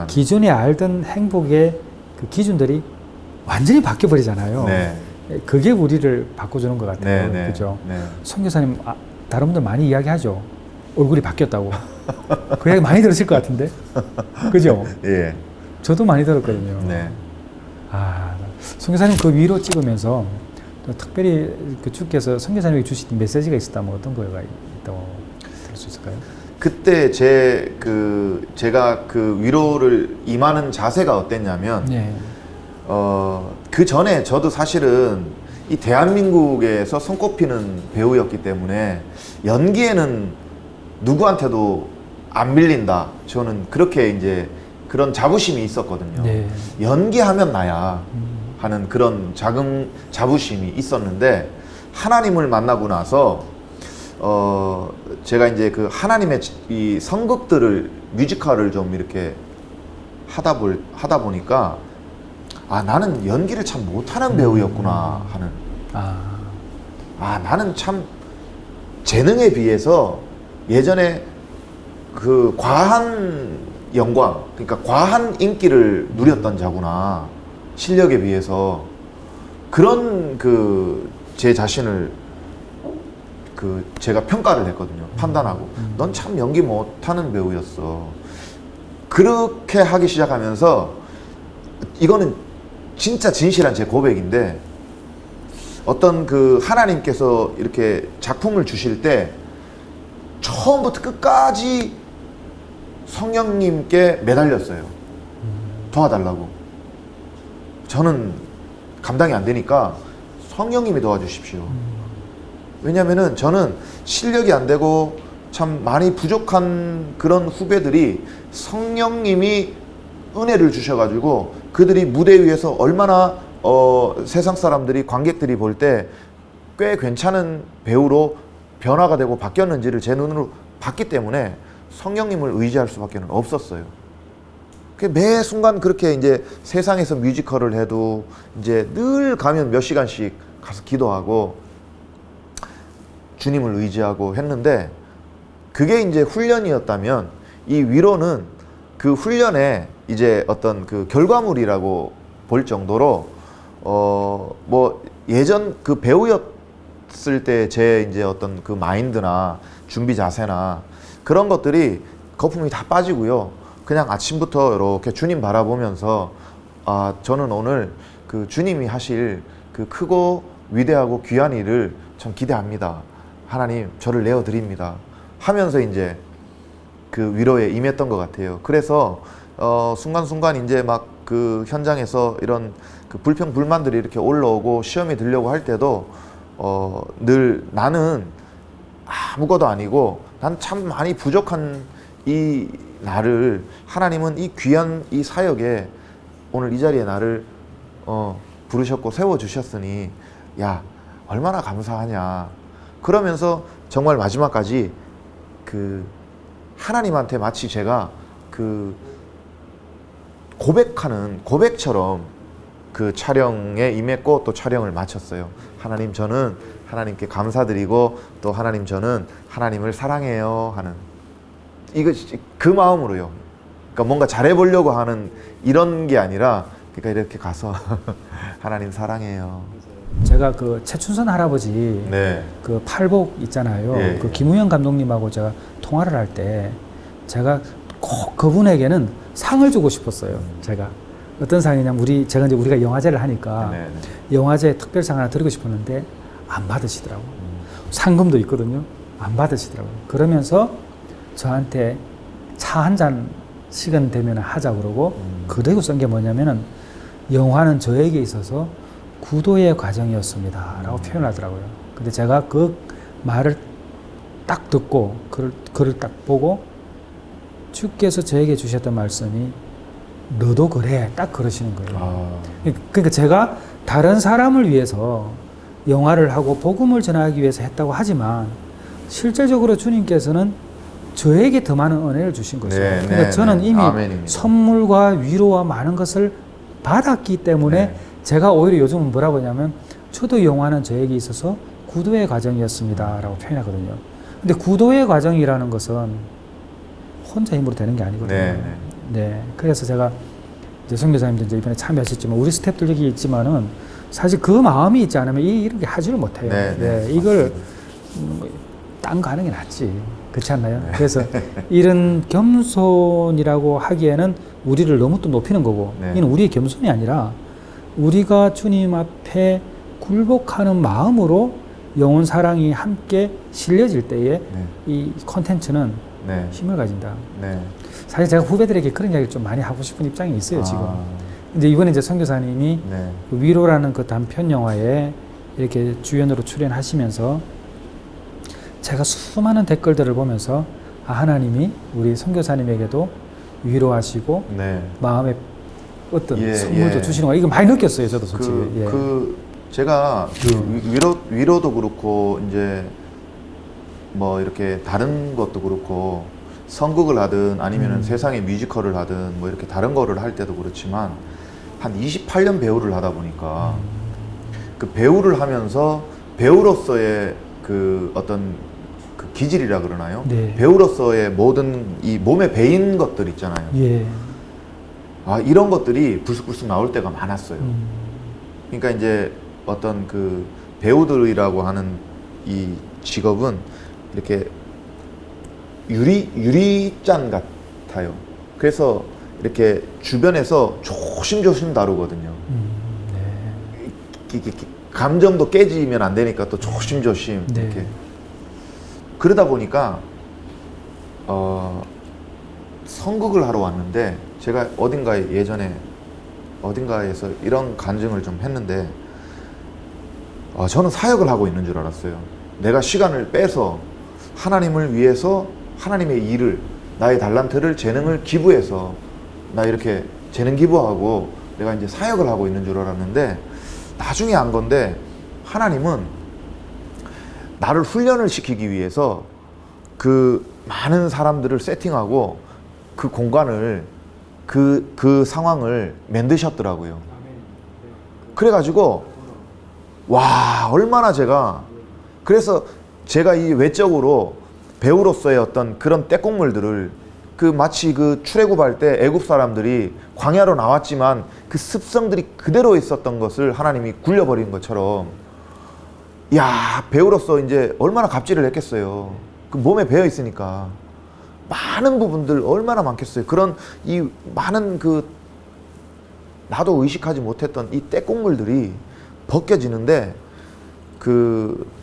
기존에 알던 행복의 그 기준들이 완전히 바뀌어 버리잖아요. 그게 우리를 바꿔주는 것 같아요. 네, 그죠? 네. 선교사님, 다른 분들 많이 이야기하죠. 얼굴이 바뀌었다고. 그 이야기 많이 들으실 것 같은데? 그죠? 예. 저도 많이 들었거든요. 네. 선교사님 그 위로 찍으면서 또 특별히 그 주께서 선교사님에게 주신 메시지가 있었다면 어떤 거가 있다고 들을 수 있을까요? 그때 제가 그 위로를 임하는 자세가 어땠냐면, 네. 그 전에 저도 사실은 이 대한민국에서 손꼽히는 배우였기 때문에 연기에는 누구한테도 안 밀린다. 저는 그렇게 이제 그런 자부심이 있었거든요. 네. 연기하면 나야 하는 그런 자부심이 있었는데, 하나님을 만나고 나서 제가 이제 그 하나님의 이 선극들을 뮤지컬을 좀 이렇게 하다 보니까 나는 연기를 참 못하는 배우였구나 하는 나는 참 재능에 비해서 예전에 그 과한 영광, 그러니까 과한 인기를 누렸던 자구나, 실력에 비해서. 그런 제 자신을 제가 평가를 했거든요. 판단하고 넌 참 연기 못하는 배우였어. 그렇게 하기 시작하면서, 이거는 진짜 진실한 제 고백인데, 어떤 하나님께서 이렇게 작품을 주실 때 처음부터 끝까지 성령님께 매달렸어요. 도와달라고. 저는 감당이 안 되니까 성령님이 도와주십시오. 왜냐면은 저는 실력이 안 되고 참 많이 부족한 그런 후배들이 성령님이 은혜를 주셔가지고 그들이 무대 위에서 얼마나 세상 사람들이, 관객들이 볼 때 꽤 괜찮은 배우로 변화가 되고 바뀌었는지를 제 눈으로 봤기 때문에 성령님을 의지할 수밖에 없었어요. 매 순간 그렇게 이제 세상에서 뮤지컬을 해도 이제 늘 가면 몇 시간씩 가서 기도하고 주님을 의지하고 했는데, 그게 이제 훈련이었다면 이 위로는 그 훈련의 이제 어떤 그 결과물이라고 볼 정도로 뭐 예전 그 배우였을 때 제 이제 어떤 그 마인드나 준비 자세나 그런 것들이 거품이 다 빠지고요. 그냥 아침부터 이렇게 주님 바라보면서 저는 오늘 그 주님이 하실 그 크고 위대하고 귀한 일을 참 기대합니다. 하나님, 저를 내어 드립니다. 하면서 이제 그 위로에 임했던 것 같아요. 그래서 순간순간 이제 막 그 현장에서 이런 그 불평 불만들이 이렇게 올라오고 시험에 들려고 할 때도 늘 나는 아무것도 아니고 난 참 많이 부족한 이 나를 하나님은 이 귀한 이 사역에 오늘 이 자리에 나를 부르셨고 세워주셨으니 야 얼마나 감사하냐. 그러면서 정말 마지막까지 그 하나님한테 마치 제가 그 고백처럼 그 촬영에 임했고 또 촬영을 마쳤어요. 하나님, 저는 하나님께 감사드리고 또 하나님, 저는 하나님을 사랑해요 하는 이거 그 마음으로요. 그러니까 뭔가 잘해보려고 하는 이런 게 아니라 그러니까 이렇게 가서 하나님 사랑해요. 제가 그 최춘선 할아버지 네. 그 팔복 있잖아요. 예, 그 김우영 감독님하고 제가 통화를 할 때 제가 꼭 그분에게는 상을 주고 싶었어요. 제가 어떤 상이냐면 제가 이제 우리가 영화제를 하니까 네, 영화제 특별상 하나 드리고 싶었는데 안 받으시더라고요. 상금도 있거든요. 안 받으시더라고요. 그러면서 저한테 차 한 잔 시간 되면 하자 그러고 그리고 쓴 게 뭐냐면은 영화는 저에게 있어서 구도의 과정이었습니다 라고 표현하더라고요. 근데 제가 그 말을 딱 듣고 글을 딱 보고 주께서 저에게 주셨던 말씀이 너도 그래 딱 그러시는 거예요. 그러니까 제가 다른 사람을 위해서 영화를 하고 복음을 전하기 위해서 했다고 하지만 실제적으로 주님께서는 저에게 더 많은 은혜를 주신 것이죠. 네, 그러니까 네, 저는 네. 이미 아멘입니다. 선물과 위로와 많은 것을 받았기 때문에 네. 제가 오히려 요즘은 뭐라고 하냐면 저도 영화는 저에게 있어서 구도의 과정이었습니다 라고 표현하거든요. 근데 구도의 과정이라는 것은 혼자 힘으로 되는 게 아니거든요. 네, 네. 그래서 제가 이제 선교사님도 이제 이번에 참여하셨지만 우리 스태프들 여기 있지만은 사실 그 마음이 있지 않으면 이렇게 하지를 못해요. 네, 네, 이걸 딴 거 하는 게 낫지. 그렇지 않나요? 네. 그래서 이런 겸손이라고 하기에는 우리를 너무 또 높이는 거고, 네. 이는 우리의 겸손이 아니라 우리가 주님 앞에 굴복하는 마음으로 영혼 사랑이 함께 실려질 때에 네. 이 콘텐츠는 네. 힘을 가진다. 네. 사실 제가 후배들에게 그런 이야기를 좀 많이 하고 싶은 입장이 있어요, 지금. 근데 이번에 이제 선교사님이 네. 그 위로라는 그 단편 영화에 이렇게 주연으로 출연하시면서 제가 수많은 댓글들을 보면서 아, 하나님이 우리 선교사님에게도 위로하시고 네. 마음에 어떤 예, 선물도 예. 주시는 거 이거 많이 느꼈어요, 저도 솔직히. 예. 제가 위로도 그렇고 이제 뭐 이렇게 다른 것도 그렇고 선극을 하든 아니면은 세상의 뮤지컬을 하든 뭐 이렇게 다른 거를 할 때도 그렇지만 한 28년 배우를 하다 보니까 그 배우를 하면서 배우로서의 그 어떤 그 기질이라 그러나요? 네. 배우로서의 모든 이 몸에 배인 것들 있잖아요. 예. 아, 이런 것들이 불쑥불쑥 나올 때가 많았어요. 그러니까 이제 어떤 그 배우들이라고 하는 이 직업은 이렇게 유리잔 같아요. 그래서 이렇게 주변에서 조심조심 다루거든요. 네. 감정도 깨지면 안 되니까 또 조심조심 네. 이렇게. 그러다 보니까 선극을 하러 왔는데 제가 어딘가에서 이런 간증을 좀 했는데 저는 사역을 하고 있는 줄 알았어요. 내가 시간을 빼서 하나님을 위해서 하나님의 일을, 나의 달란트를, 재능을 기부해서 나 이렇게 재능 기부하고 내가 이제 사역을 하고 있는 줄 알았는데 나중에 안 건데 하나님은 나를 훈련을 시키기 위해서 그 많은 사람들을 세팅하고 그 공간을 그 상황을 만드셨더라고요. 그래가지고 와, 얼마나 그래서 제가 이 외적으로 배우로서의 어떤 그런 떼국물들을 그 마치 그 출애굽할 때 애굽 사람들이 광야로 나왔지만 그 습성들이 그대로 있었던 것을 하나님이 굴려버린 것처럼 야, 배우로서 이제 얼마나 갑질을 했겠어요. 그 몸에 배어 있으니까 많은 부분들 얼마나 많겠어요. 그런 이 많은 그 나도 의식하지 못했던 이 떼국물들이 벗겨지는데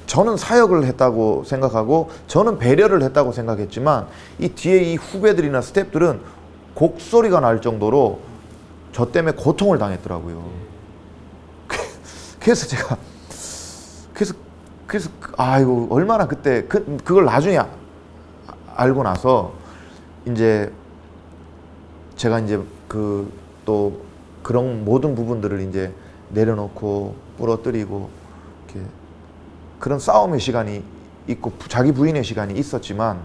저는 사역을 했다고 생각하고 저는 배려를 했다고 생각했지만 이 뒤에 이 후배들이나 스태프들은 곡소리가 날 정도로 저 때문에 고통을 당했더라고요. 그래서 제가 아이고 얼마나 그때 그걸 나중에 알고 나서 이제 제가 이제 또 그런 모든 부분들을 이제 내려놓고 부러뜨리고 이렇게 그런 싸움의 시간이 있고 자기 부인의 시간이 있었지만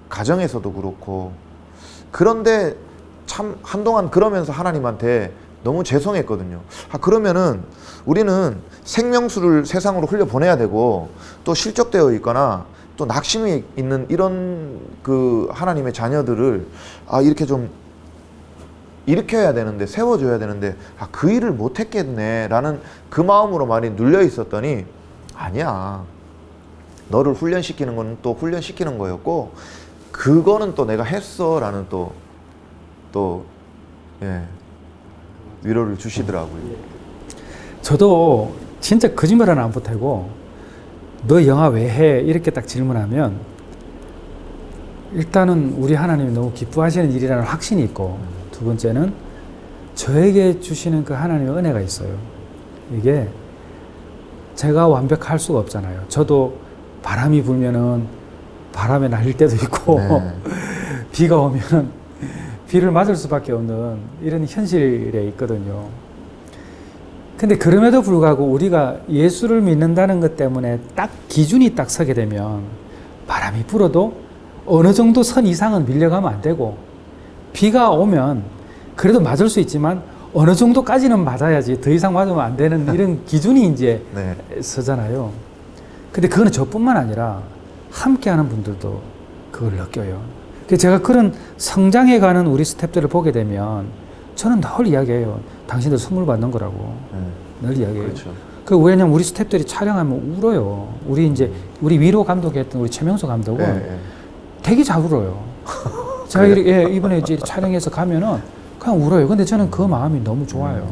가정에서도 그렇고 그런데 참 한동안 그러면서 하나님한테 너무 죄송했거든요. 그러면은 우리는 생명수를 세상으로 흘려보내야 되고 또 실적되어 있거나 또 낙심이 있는 이런 그 하나님의 자녀들을 이렇게 좀 일으켜야 되는데 세워줘야 되는데 그 일을 못했겠네 라는 그 마음으로 많이 눌려 있었더니 아니야, 너를 훈련시키는 건 또 훈련시키는 거였고 그거는 또 내가 했어 라는 예, 위로를 주시더라고요. 저도 진짜 거짓말 하나 안 보태고 너 영화 왜 해? 이렇게 딱 질문하면 일단은 우리 하나님이 너무 기뻐하시는 일이라는 확신이 있고 두 번째는 저에게 주시는 그 하나님의 은혜가 있어요. 이게 제가 완벽할 수가 없잖아요. 저도 바람이 불면은 바람에 날릴 때도 있고 네. 비가 오면은 비를 맞을 수밖에 없는 이런 현실에 있거든요. 근데 그럼에도 불구하고 우리가 예수를 믿는다는 것 때문에 딱 기준이 딱 서게 되면 바람이 불어도 어느 정도 선 이상은 밀려가면 안 되고 비가 오면 그래도 맞을 수 있지만 어느 정도까지는 맞아야지 더 이상 맞으면 안 되는 이런 기준이 이제 네. 서잖아요. 근데 그거는 저뿐만 아니라 함께하는 분들도 그걸 느껴요. 그래서 제가 그런 성장해가는 우리 스태프들을 보게 되면 저는 늘 이야기해요. 당신들 선물 받는 거라고. 늘 이야기해요. 그렇죠. 그 왜냐면 우리 스태프들이 촬영하면 울어요. 우리 위로 감독했던 우리 최명수 감독은 예. 되게 잘 울어요. 제가 이번에 이제 촬영해서 가면은 그냥 울어요. 근데 저는 그 마음이 너무 좋아요.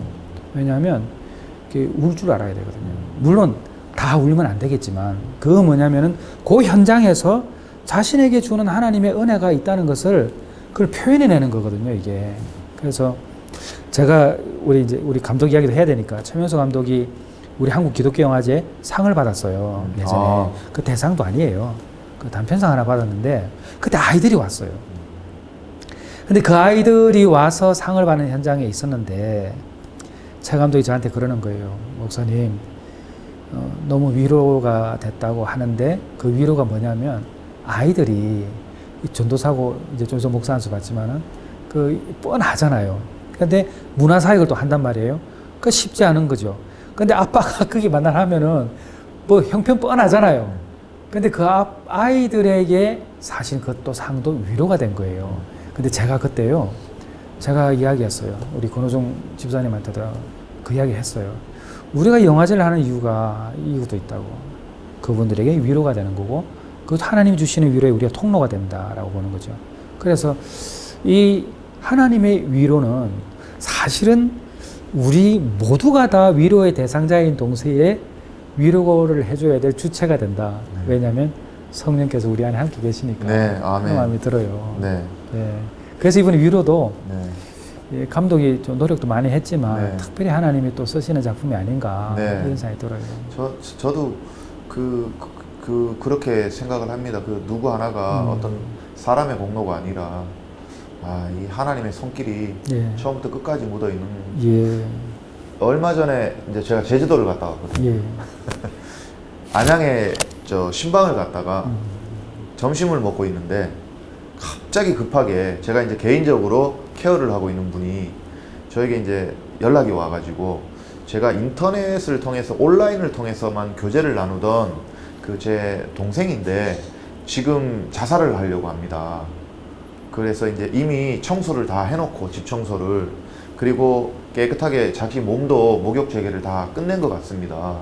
왜냐하면 울 줄 알아야 되거든요. 물론 다 울면 안 되겠지만 그 뭐냐면은 그 현장에서 자신에게 주는 하나님의 은혜가 있다는 것을 그걸 표현해내는 거거든요. 이게 그래서 제가 우리 감독 이야기도 해야 되니까 최명수 감독이 우리 한국 기독교 영화제 상을 받았어요. 예전에 그 대상도 아니에요. 그 단편상 하나 받았는데 그때 아이들이 왔어요. 근데 그 아이들이 와서 상을 받는 현장에 있었는데 최 감독이 저한테 그러는 거예요. 목사님, 너무 위로가 됐다고 하는데 그 위로가 뭐냐면 아이들이 전도사고 이제 좀 목사 한수 받지만은 그 뻔하잖아요. 근데 문화사역을 또 한단 말이에요. 그 쉽지 않은 거죠. 근데 아빠가 그게 만나하면은 뭐 형편 뻔하잖아요. 근데 그 아이들에게 사실 그것도 상도 위로가 된 거예요. 근데 제가 그때요, 제가 이야기했어요. 우리 권호중 집사님한테도 그 이야기 했어요. 우리가 영화제를 하는 이유도 있다고. 그분들에게 위로가 되는 거고, 그것도 하나님이 주시는 위로에 우리가 통로가 된다라고 보는 거죠. 그래서 이 하나님의 위로는 사실은 우리 모두가 다 위로의 대상자인 동시에 위로를 해줘야 될 주체가 된다. 왜냐하면 성령께서 우리 안에 함께 계시니까. 네, 아멘. 그런 마음이 들어요. 네. 네. 그래서 이번에 위로도 네. 감독이 좀 노력도 많이 했지만 네. 특별히 하나님이 또 쓰시는 작품이 아닌가 네. 이런 생각이 들어요. 저도 그렇게 생각을 합니다. 그 누구 하나가 어떤 사람의 공로가 아니라 이 하나님의 손길이 예. 처음부터 끝까지 묻어 있는. 예. 얼마 전에 이제 제가 제주도를 갔다 왔거든요. 예. 안양에 신방을 갔다가 점심을 먹고 있는데 갑자기 급하게 제가 이제 개인적으로 케어를 하고 있는 분이 저에게 이제 연락이 와가지고 제가 인터넷을 통해서 온라인을 통해서만 교제를 나누던 그 제 동생인데 지금 자살을 하려고 합니다. 그래서 이제 이미 청소를 다 해놓고 집 청소를 그리고 깨끗하게 자기 몸도 목욕 재개를 다 끝낸 것 같습니다.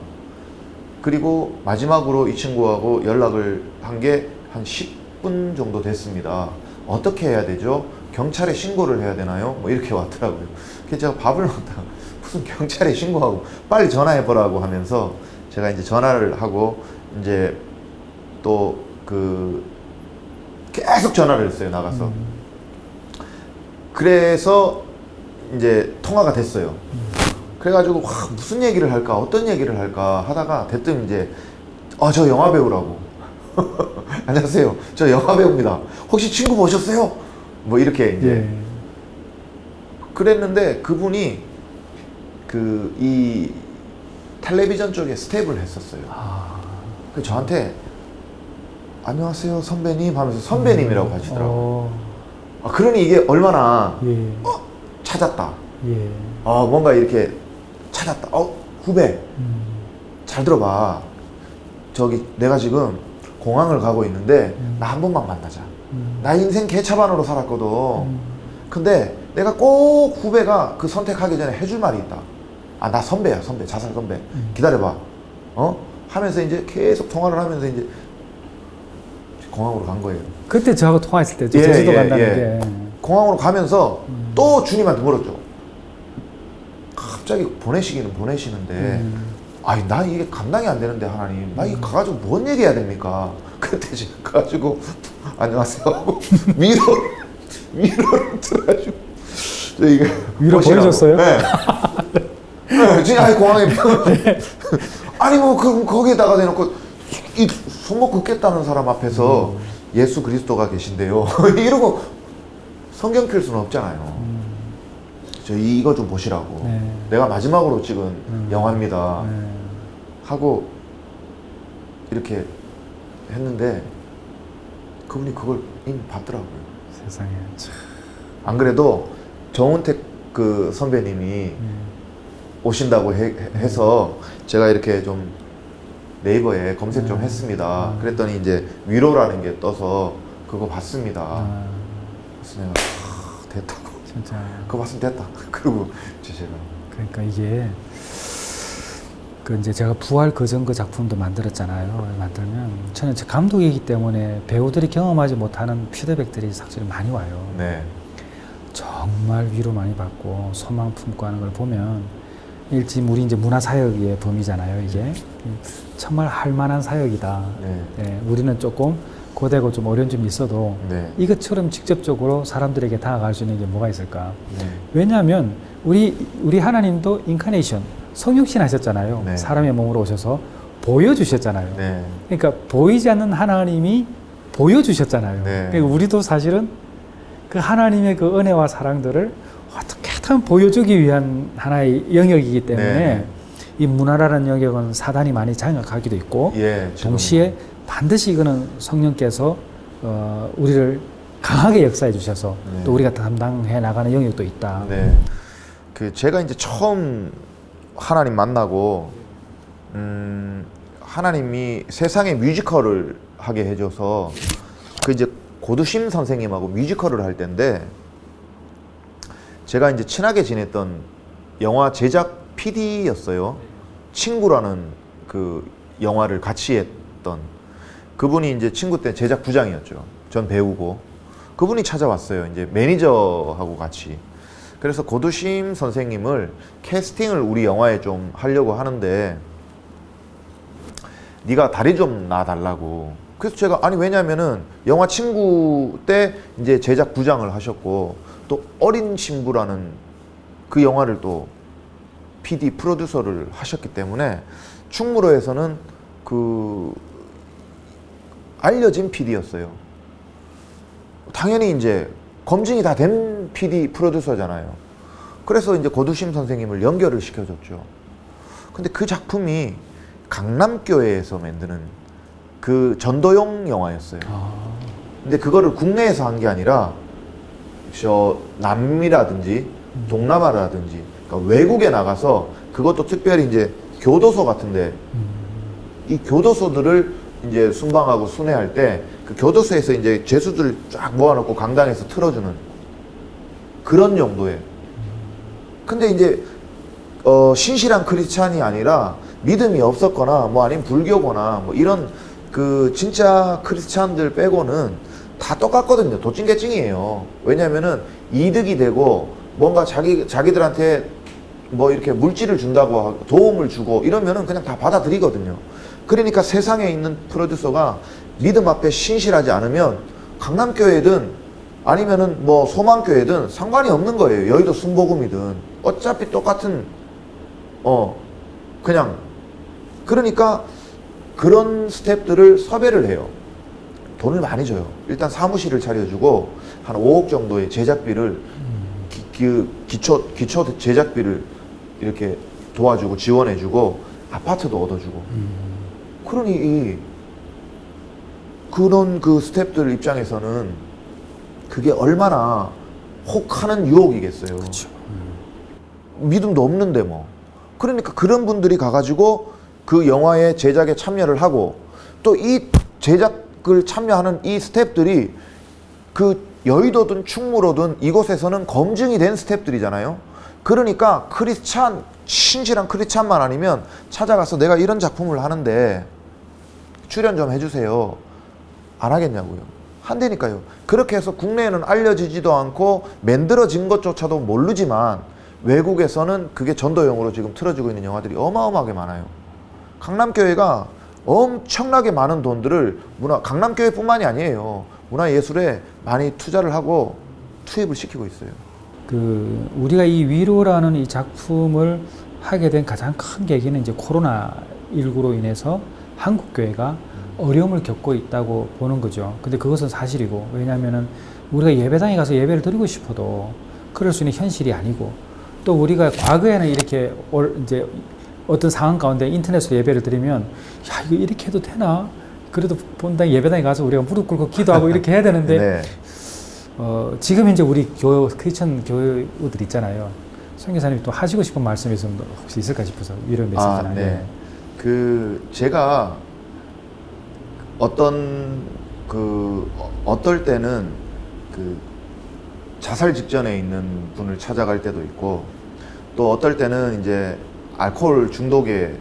그리고 마지막으로 이 친구하고 연락을 한 게 한 10분 정도 됐습니다. 어떻게 해야 되죠? 경찰에 신고를 해야 되나요? 뭐 이렇게 왔더라고요. 그래서 제가 밥을 먹다가 무슨 경찰에 신고하고 빨리 전화해보라고 하면서 제가 이제 전화를 하고 이제 또 계속 전화를 했어요. 나가서. 그래서 이제 통화가 됐어요. 그래가지고 무슨 얘기를 할까 어떤 얘기를 할까 하다가 대뜸 이제 저 영화 배우라고. 안녕하세요, 저 영화 배우입니다. 혹시 친구 보셨어요? 뭐 이렇게 이제 예. 그랬는데 그분이 이 텔레비전 쪽에 스텝을 했었어요. 그래서 저한테 안녕하세요 선배님 하면서 선배님이라고 하시더라고요. 그러니 이게 얼마나 예. 찾았다. 예. 뭔가 이렇게 찾았다. 후배 잘 들어봐. 내가 지금 공항을 가고 있는데 나 한 번만 만나자. 나 인생 개차반으로 살았거든. 근데 내가 꼭 후배가 그 선택하기 전에 해줄 말이 있다. 나 선배야, 선배, 자살 선배. 기다려봐. 하면서 이제 계속 통화를 하면서 이제 공항으로 간 거예요. 그때 저하고 통화했을 때 제주도 간다는 게 공항으로 가면서 또 주님한테 물었죠. 갑자기 보내시기는 보내시는데 나 이게 감당이 안 되는데 하나님 나 이거 가가지고 뭔 얘기해야 됩니까? 그때 제가 가가지고 안녕하세요 하고 위로를 들어가지고 위로 보내줬어요? 네. 네, 진짜 공항에 아니 뭐 거기에다가 대놓고 이 손목 긋겠다는 사람 앞에서 예수 그리스도가 계신데요 이러고 성경 펼 수는 없잖아요. 저 이거 좀 보시라고. 네. 내가 마지막으로 찍은 영화입니다. 네. 하고 이렇게 했는데 그분이 그걸 이미 봤더라고요. 세상에 참. 안 그래도 정은택 그 선배님이 오신다고 해서 제가 이렇게 좀 네이버에 검색 좀 했습니다. 그랬더니 이제 위로라는 게 떠서 그거 봤습니다. 그래서 내가 됐다고. 진짜. 그거 봤으면 됐다. 그리고 제가 그러니까 이게 그 이제 제가 부활 거정 그 작품도 만들었잖아요. 만들면 저는 감독이기 때문에 배우들이 경험하지 못하는 피드백들이 사실 많이 와요. 네. 정말 위로 많이 받고 소망 품고 하는 걸 보면 일지 우리 이제 문화사역의 범위잖아요. 이게 정말 할 만한 사역이다. 네. 네, 우리는 조금 고되고 좀 어려운 점이 있어도 네. 이것처럼 직접적으로 사람들에게 다가갈 수 있는 게 뭐가 있을까? 네. 왜냐하면 우리 하나님도 인카네이션 성육신 하셨잖아요. 네. 사람의 몸으로 오셔서 보여주셨잖아요. 네. 그러니까 보이지 않는 하나님이 보여주셨잖아요. 네. 그러니까 우리도 사실은 그 하나님의 그 은혜와 사랑들을 어떻게든 보여주기 위한 하나의 영역이기 때문에 네. 이 문화라는 영역은 사단이 많이 장악하기도 있고 예, 동시에 반드시 이거는 성령께서 우리를 강하게 역사해 주셔서 네. 또 우리가 담당해 나가는 영역도 있다. 네. 그 제가 이제 처음 하나님 만나고 하나님이 세상에 뮤지컬을 하게 해줘서 그 이제 고두심 선생님하고 뮤지컬을 할 때인데 제가 이제 친하게 지냈던 영화 제작 PD였어요. 친구라는 그 영화를 같이 했던 그분이 이제 친구 때 제작 부장이었죠. 전 배우고 그분이 찾아왔어요. 이제 매니저하고 같이. 그래서 고두심 선생님을 캐스팅을 우리 영화에 좀 하려고 하는데 네가 다리 좀 놔달라고. 그래서 제가 아니 왜냐면은 영화 친구 때 이제 제작 부장을 하셨고 또 어린 신부라는 그 영화를 또 PD 프로듀서를 하셨기 때문에 충무로에서는 그 알려진 PD였어요. 당연히 이제 검증이 다 된 PD 프로듀서잖아요. 그래서 이제 고두심 선생님을 연결을 시켜줬죠. 근데 그 작품이 강남교회에서 만드는 그 전도용 영화였어요. 근데 그거를 국내에서 한 게 아니라 저 남미라든지 동남아라든지 그러니까 외국에 나가서 그것도 특별히 이제 교도소 같은데 이 교도소들을 이제 순방하고 순회할 때 그 교도소에서 이제 죄수들을 쫙 모아놓고 강당에서 틀어주는 그런 정도예요. 근데 이제 신실한 크리스찬이 아니라 믿음이 없었거나 뭐 아니면 불교거나 뭐 이런 그 진짜 크리스찬들 빼고는 다 똑같거든요. 도찐개찐이에요. 왜냐면은 이득이 되고 뭔가 자기들한테 뭐 이렇게 물질을 준다고 도움을 주고 이러면은 그냥 다 받아들이거든요. 그러니까 세상에 있는 프로듀서가 믿음 앞에 신실하지 않으면 강남교회든 아니면은 뭐 소망교회든 상관이 없는 거예요. 여의도 순복음이든 어차피 똑같은 그냥 그러니까 그런 스태프들을 섭외를 해요. 돈을 많이 줘요. 일단 사무실을 차려주고 한 5억 정도의 제작비를 기초 제작비를 이렇게 도와주고 지원해주고 아파트도 얻어주고 그러니 그런 그 스태프들 입장에서는 그게 얼마나 혹하는 유혹이겠어요. 그렇죠. 믿음도 없는데 뭐. 그러니까 그런 분들이 가가지고 그 영화의 제작에 참여를 하고 또 이 제작을 참여하는 이 스태프들이 그 여의도든 충무로든 이곳에서는 검증이 된 스태프들이잖아요. 그러니까 신실한 크리스찬만 아니면 찾아가서 내가 이런 작품을 하는데 출연 좀 해주세요. 안 하겠냐고요. 한다니까요. 그렇게 해서 국내에는 알려지지도 않고 만들어진 것조차도 모르지만 외국에서는 그게 전도용으로 지금 틀어지고 있는 영화들이 어마어마하게 많아요. 강남교회가 엄청나게 많은 돈들을 강남교회뿐만이 아니에요. 문화예술에 많이 투자를 하고 투입을 시키고 있어요. 우리가 이 위로라는 이 작품을 하게 된 가장 큰 계기는 이제 코로나19로 인해서 한국교회가 어려움을 겪고 있다고 보는 거죠. 근데 그것은 사실이고, 왜냐하면은 우리가 예배당에 가서 예배를 드리고 싶어도 그럴 수 있는 현실이 아니고, 또 우리가 과거에는 이렇게 이제 어떤 상황 가운데 인터넷으로 예배를 드리면, 야, 이거 이렇게 해도 되나? 그래도 본당 예배당에 가서 우리가 무릎 꿇고 기도하고 이렇게 해야 되는데, 네. 지금 이제 우리 크리스천 교우들 있잖아요. 선교사님이 또 하시고 싶은 말씀이 있으면 혹시 있을까 싶어서 위로 메시지나. 네. 제가 어떨 때는 자살 직전에 있는 분을 찾아갈 때도 있고 또 어떨 때는 이제 알코올 중독에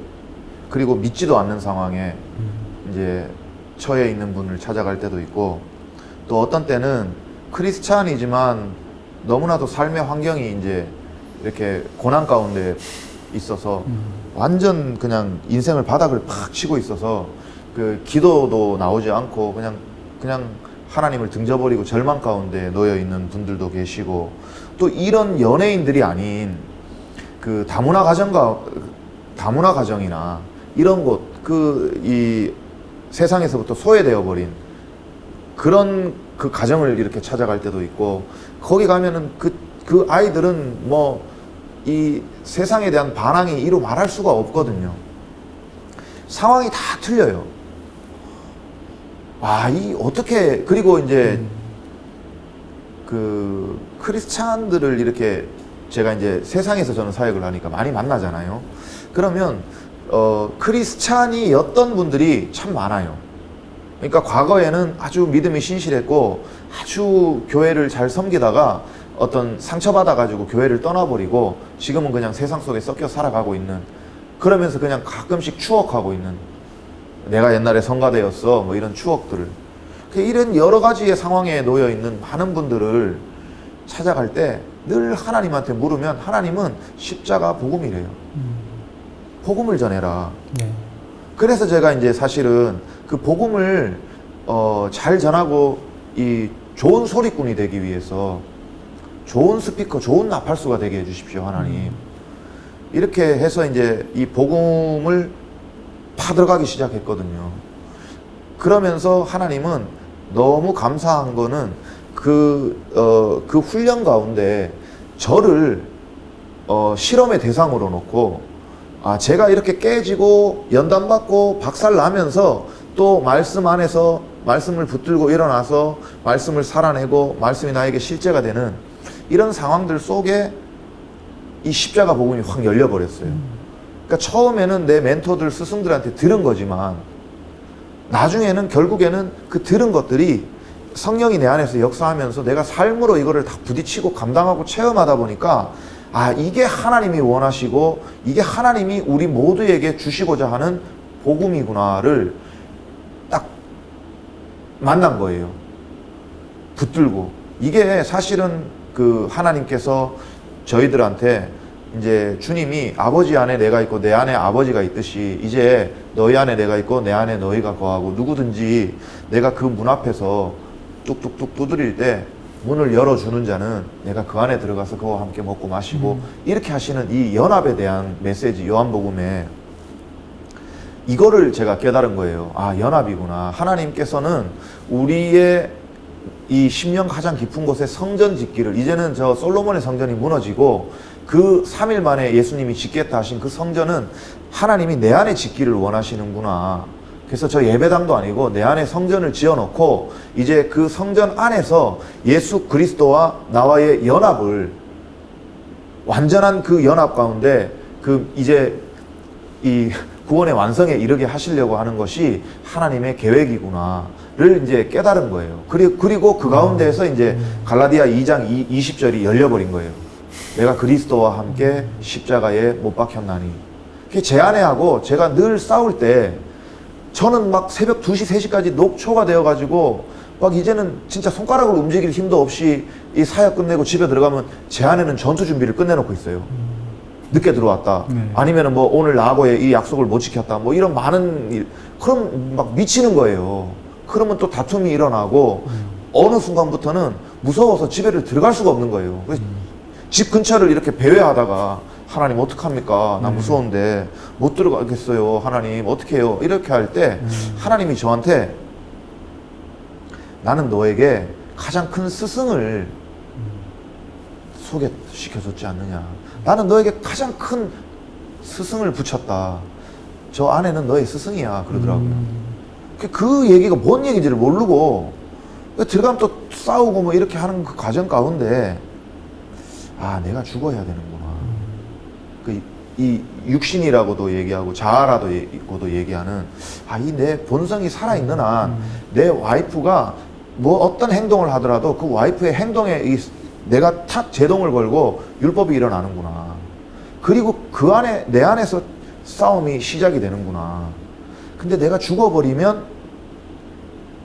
그리고 믿지도 않는 상황에 이제 처해 있는 분을 찾아갈 때도 있고, 또 어떤 때는 크리스찬이지만 너무나도 삶의 환경이 이제 이렇게 고난 가운데 있어서 완전 그냥 인생을 바닥을 팍 치고 있어서 그 기도도 나오지 않고 그냥 하나님을 등져버리고 절망 가운데 놓여 있는 분들도 계시고, 또 이런 연예인들이 아닌 그 다문화 가정이나 이런 곳, 이 세상에서부터 소외되어 버린 그런 그 가정을 이렇게 찾아갈 때도 있고, 거기 가면은 그 아이들은 뭐 이 세상에 대한 반항이 이루 말할 수가 없거든요. 상황이 다 틀려요. 이 어떻게, 그리고 이제 그 크리스찬들을 이렇게 제가 이제 세상에서 저는 사역을 하니까 많이 만나잖아요. 그러면 크리스찬이었던 분들이 참 많아요. 그러니까 과거에는 아주 믿음이 신실했고 아주 교회를 잘 섬기다가 어떤 상처받아가지고 교회를 떠나버리고 지금은 그냥 세상 속에 섞여 살아가고 있는, 그러면서 그냥 가끔씩 추억하고 있는, 내가 옛날에 성가대였어 뭐 이런 추억들을, 이런 여러 가지의 상황에 놓여 있는 많은 분들을 찾아갈 때 늘 하나님한테 물으면 하나님은 십자가 복음이래요. 복음을 전해라. 네. 그래서 제가 이제 사실은 그 복음을 잘 전하고 이 좋은 소리꾼이 되기 위해서 좋은 스피커, 좋은 나팔수가 되게 해주십시오, 하나님. 이렇게 해서 이제 이 복음을 파들어가기 시작했거든요. 그러면서 하나님은 너무 감사한 거는 그 훈련 가운데 저를 실험의 대상으로 놓고, 제가 이렇게 깨지고 연단받고 박살 나면서 또 말씀 안에서 말씀을 붙들고 일어나서 말씀을 살아내고 말씀이 나에게 실제가 되는 이런 상황들 속에 이 십자가 복음이 확 열려버렸어요. 그러니까 처음에는 내 멘토들, 스승들한테 들은 거지만 나중에는 결국에는 그 들은 것들이 성령이 내 안에서 역사하면서 내가 삶으로 이거를 다 부딪히고 감당하고 체험하다 보니까 이게 하나님이 원하시고 이게 하나님이 우리 모두에게 주시고자 하는 복음이구나를 딱 만난 거예요. 붙들고. 이게 사실은 그 하나님께서 저희들한테 이제 주님이 아버지 안에 내가 있고 내 안에 아버지가 있듯이 이제 너희 안에 내가 있고 내 안에 너희가 거하고, 누구든지 내가 그 문 앞에서 뚝뚝뚝 두드릴 때 문을 열어주는 자는 내가 그 안에 들어가서 그와 함께 먹고 마시고, 이렇게 하시는 이 연합에 대한 메시지, 요한복음에 이거를 제가 깨달은 거예요. 연합이구나. 하나님께서는 우리의 이 심령 가장 깊은 곳에 성전 짓기를, 이제는 저 솔로몬의 성전이 무너지고 그 3일 만에 예수님이 짓겠다 하신 그 성전은 하나님이 내 안에 짓기를 원하시는구나. 그래서 저 예배당도 아니고 내 안에 성전을 지어놓고 이제 그 성전 안에서 예수 그리스도와 나와의 연합을, 완전한 그 연합 가운데 그 이제 이 구원의 완성에 이르게 하시려고 하는 것이 하나님의 계획이구나를 이제 깨달은 거예요. 그리고 그 가운데에서 이제 갈라디아 2장 20절이 열려버린 거예요. 내가 그리스도와 함께 십자가에 못 박혔나니. 제 아내하고 제가 늘 싸울 때 저는 막 새벽 2시, 3시까지 녹초가 되어가지고 막 이제는 진짜 손가락으로 움직일 힘도 없이 이 사역 끝내고 집에 들어가면 제 아내는 전투 준비를 끝내놓고 있어요. 늦게 들어왔다. 아니면은 뭐 오늘 나하고의 이 약속을 못 지켰다. 뭐 이런 많은 일. 그럼 막 미치는 거예요. 그러면 또 다툼이 일어나고 어느 순간부터는 무서워서 집에를 들어갈 수가 없는 거예요. 집 근처를 이렇게 배회하다가 하나님 어떡합니까? 나 무서운데 못 들어가겠어요. 하나님 어떻게 해요? 이렇게 할 때 하나님이 저한테 나는 너에게 가장 큰 스승을 소개시켜줬지 않느냐. 나는 너에게 가장 큰 스승을 붙였다. 저 아내는 너의 스승이야. 그러더라고요. 그 얘기가 뭔 얘기인지를 모르고 들어가면 또 싸우고 뭐 이렇게 하는 그 과정 가운데 내가 죽어야 되는구나. 이 육신이라고도 얘기하고 자아라고도 얘기하는 이 내 본성이 살아있는 한 내 와이프가 뭐 어떤 행동을 하더라도 그 와이프의 행동에 내가 탁 제동을 걸고 율법이 일어나는구나. 그리고 그 안에 내 안에서 싸움이 시작이 되는구나. 근데 내가 죽어버리면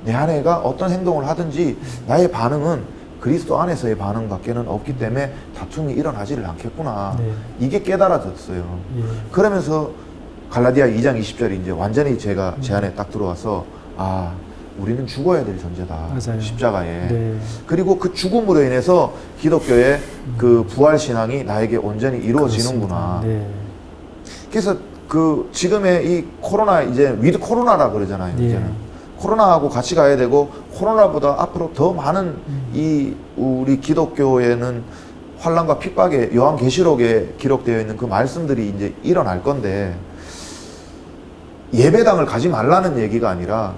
내 아내가 어떤 행동을 하든지 나의 반응은 그리스도 안에서의 반응밖에는 없기 때문에 다툼이 일어나지를 않겠구나. 네. 이게 깨달아졌어요. 예. 그러면서 갈라디아 2장 20절이 이제 완전히 제가 제 안에 딱 들어와서 아, 우리는 죽어야 될 존재다. 맞아요. 십자가에. 네. 그리고 그 죽음으로 인해서 기독교의 그 부활 신앙이 나에게 온전히 이루어지는구나. 네. 그래서 그 지금의 이 코로나 이제 위드 코로나라 그러잖아요. 예. 이제는 코로나하고 같이 가야 되고 코로나보다 앞으로 더 많은 이 우리 기독교에는 환난과 핍박에 요한계시록에 기록되어 있는 그 말씀들이 이제 일어날 건데 예배당을 가지 말라는 얘기가 아니라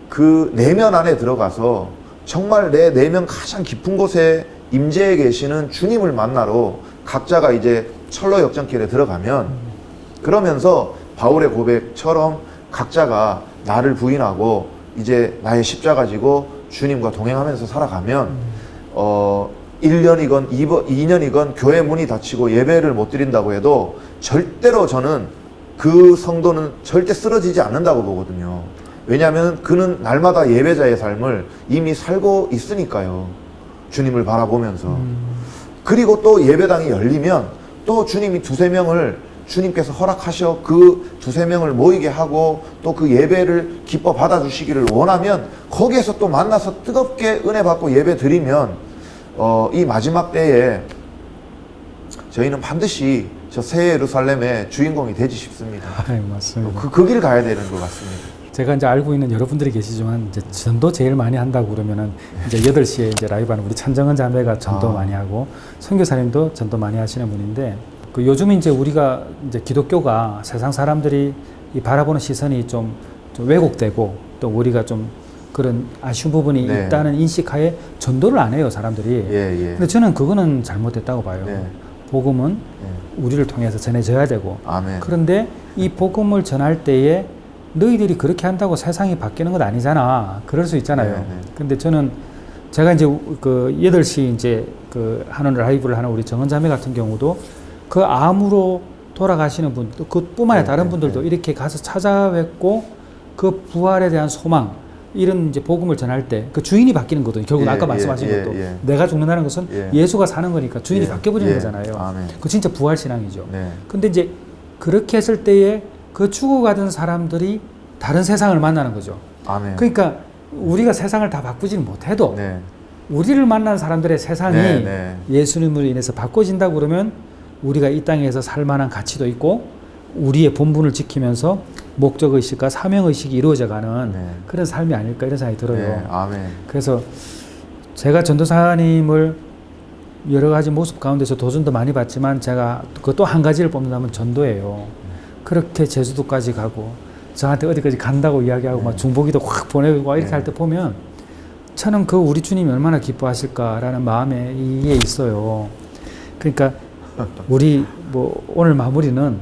그 내면 안에 들어가서 정말 내 내면 가장 깊은 곳에 임재해 계시는 주님을 만나러 각자가 이제 철로 역전길에 들어가면 그러면서 바울의 고백처럼 각자가 나를 부인하고 이제 나의 십자가 지고 주님과 동행하면서 살아가면 1년이건 2년이건 교회 문이 닫히고 예배를 못 드린다고 해도 절대로 저는 그 성도는 절대 쓰러지지 않는다고 보거든요. 왜냐하면 그는 날마다 예배자의 삶을 이미 살고 있으니까요. 주님을 바라보면서. 그리고 또 예배당이 열리면 또 주님이 두세 명을 주님께서 허락하셔 그 두세 명을 모이게 하고 또 그 예배를 기뻐 받아주시기를 원하면 거기에서 또 만나서 뜨겁게 은혜 받고 예배 드리면 이 마지막 때에 저희는 반드시 저 새 예루살렘의 주인공이 되지 싶습니다. 맞습니다. 그 길 가야 되는 것 같습니다. 제가 이제 알고 있는 여러분들이 계시지만 이제 전도 제일 많이 한다고 그러면은 이제 8시에 이제 라이브 하는 우리 찬정은 자매가 전도 많이 하고 선교사님도 전도 많이 하시는 분인데 그 요즘 이제 우리가 이제 기독교가 세상 사람들이 이 바라보는 시선이 좀 왜곡되고 또 우리가 좀 그런 아쉬운 부분이 네. 있다는 인식하에 전도를 안 해요, 사람들이. 예. 근데 저는 그거는 잘못됐다고 봐요. 네. 복음은 우리를 통해서 전해져야 되고. 아멘. 그런데 이 복음을 전할 때에 너희들이 그렇게 한다고 세상이 바뀌는 건 아니잖아. 그럴 수 있잖아요. 네. 근데 저는 제가 이제 그 8시 이제 그 하는 라이브를 하는 우리 정은 자매 같은 경우도 그 암으로 돌아가시는 분들, 그뿐만 아니라 다른 분들도 이렇게 가서 찾아뵙고 그 부활에 대한 소망, 이런 이제 복음을 전할 때 그 주인이 바뀌는 거거든요. 결국 아까 말씀하신 것도 내가 죽는다는 것은 예수가 사는 거니까 주인이 바뀌어버리는 거잖아요. 아멘. 그 진짜 부활 신앙이죠. 네. 근데 이제 그렇게 했을 때에 그 죽어가던 사람들이 다른 세상을 만나는 거죠. 아멘. 그러니까 우리가 세상을 다 바꾸지는 못해도 네. 우리를 만난 사람들의 세상이 예수님으로 인해서 바꿔진다고 그러면 우리가 이 땅에서 살만한 가치도 있고 우리의 본분을 지키면서 목적의식과 사명의식이 이루어져가는 그런 삶이 아닐까 이런 생각이 들어요. 네. 아멘. 그래서 제가 전도사님을 여러 가지 모습 가운데서 도전도 많이 받지만 제가 그 또 한 가지를 뽑는다면 전도예요. 그렇게 제주도까지 가고 저한테 어디까지 간다고 이야기하고 막 중보기도 확 보내고 이렇게 할 때 보면 저는 그 우리 주님이 얼마나 기뻐하실까라는 마음에 이해 있어요. 그러니까 우리 뭐 오늘 마무리는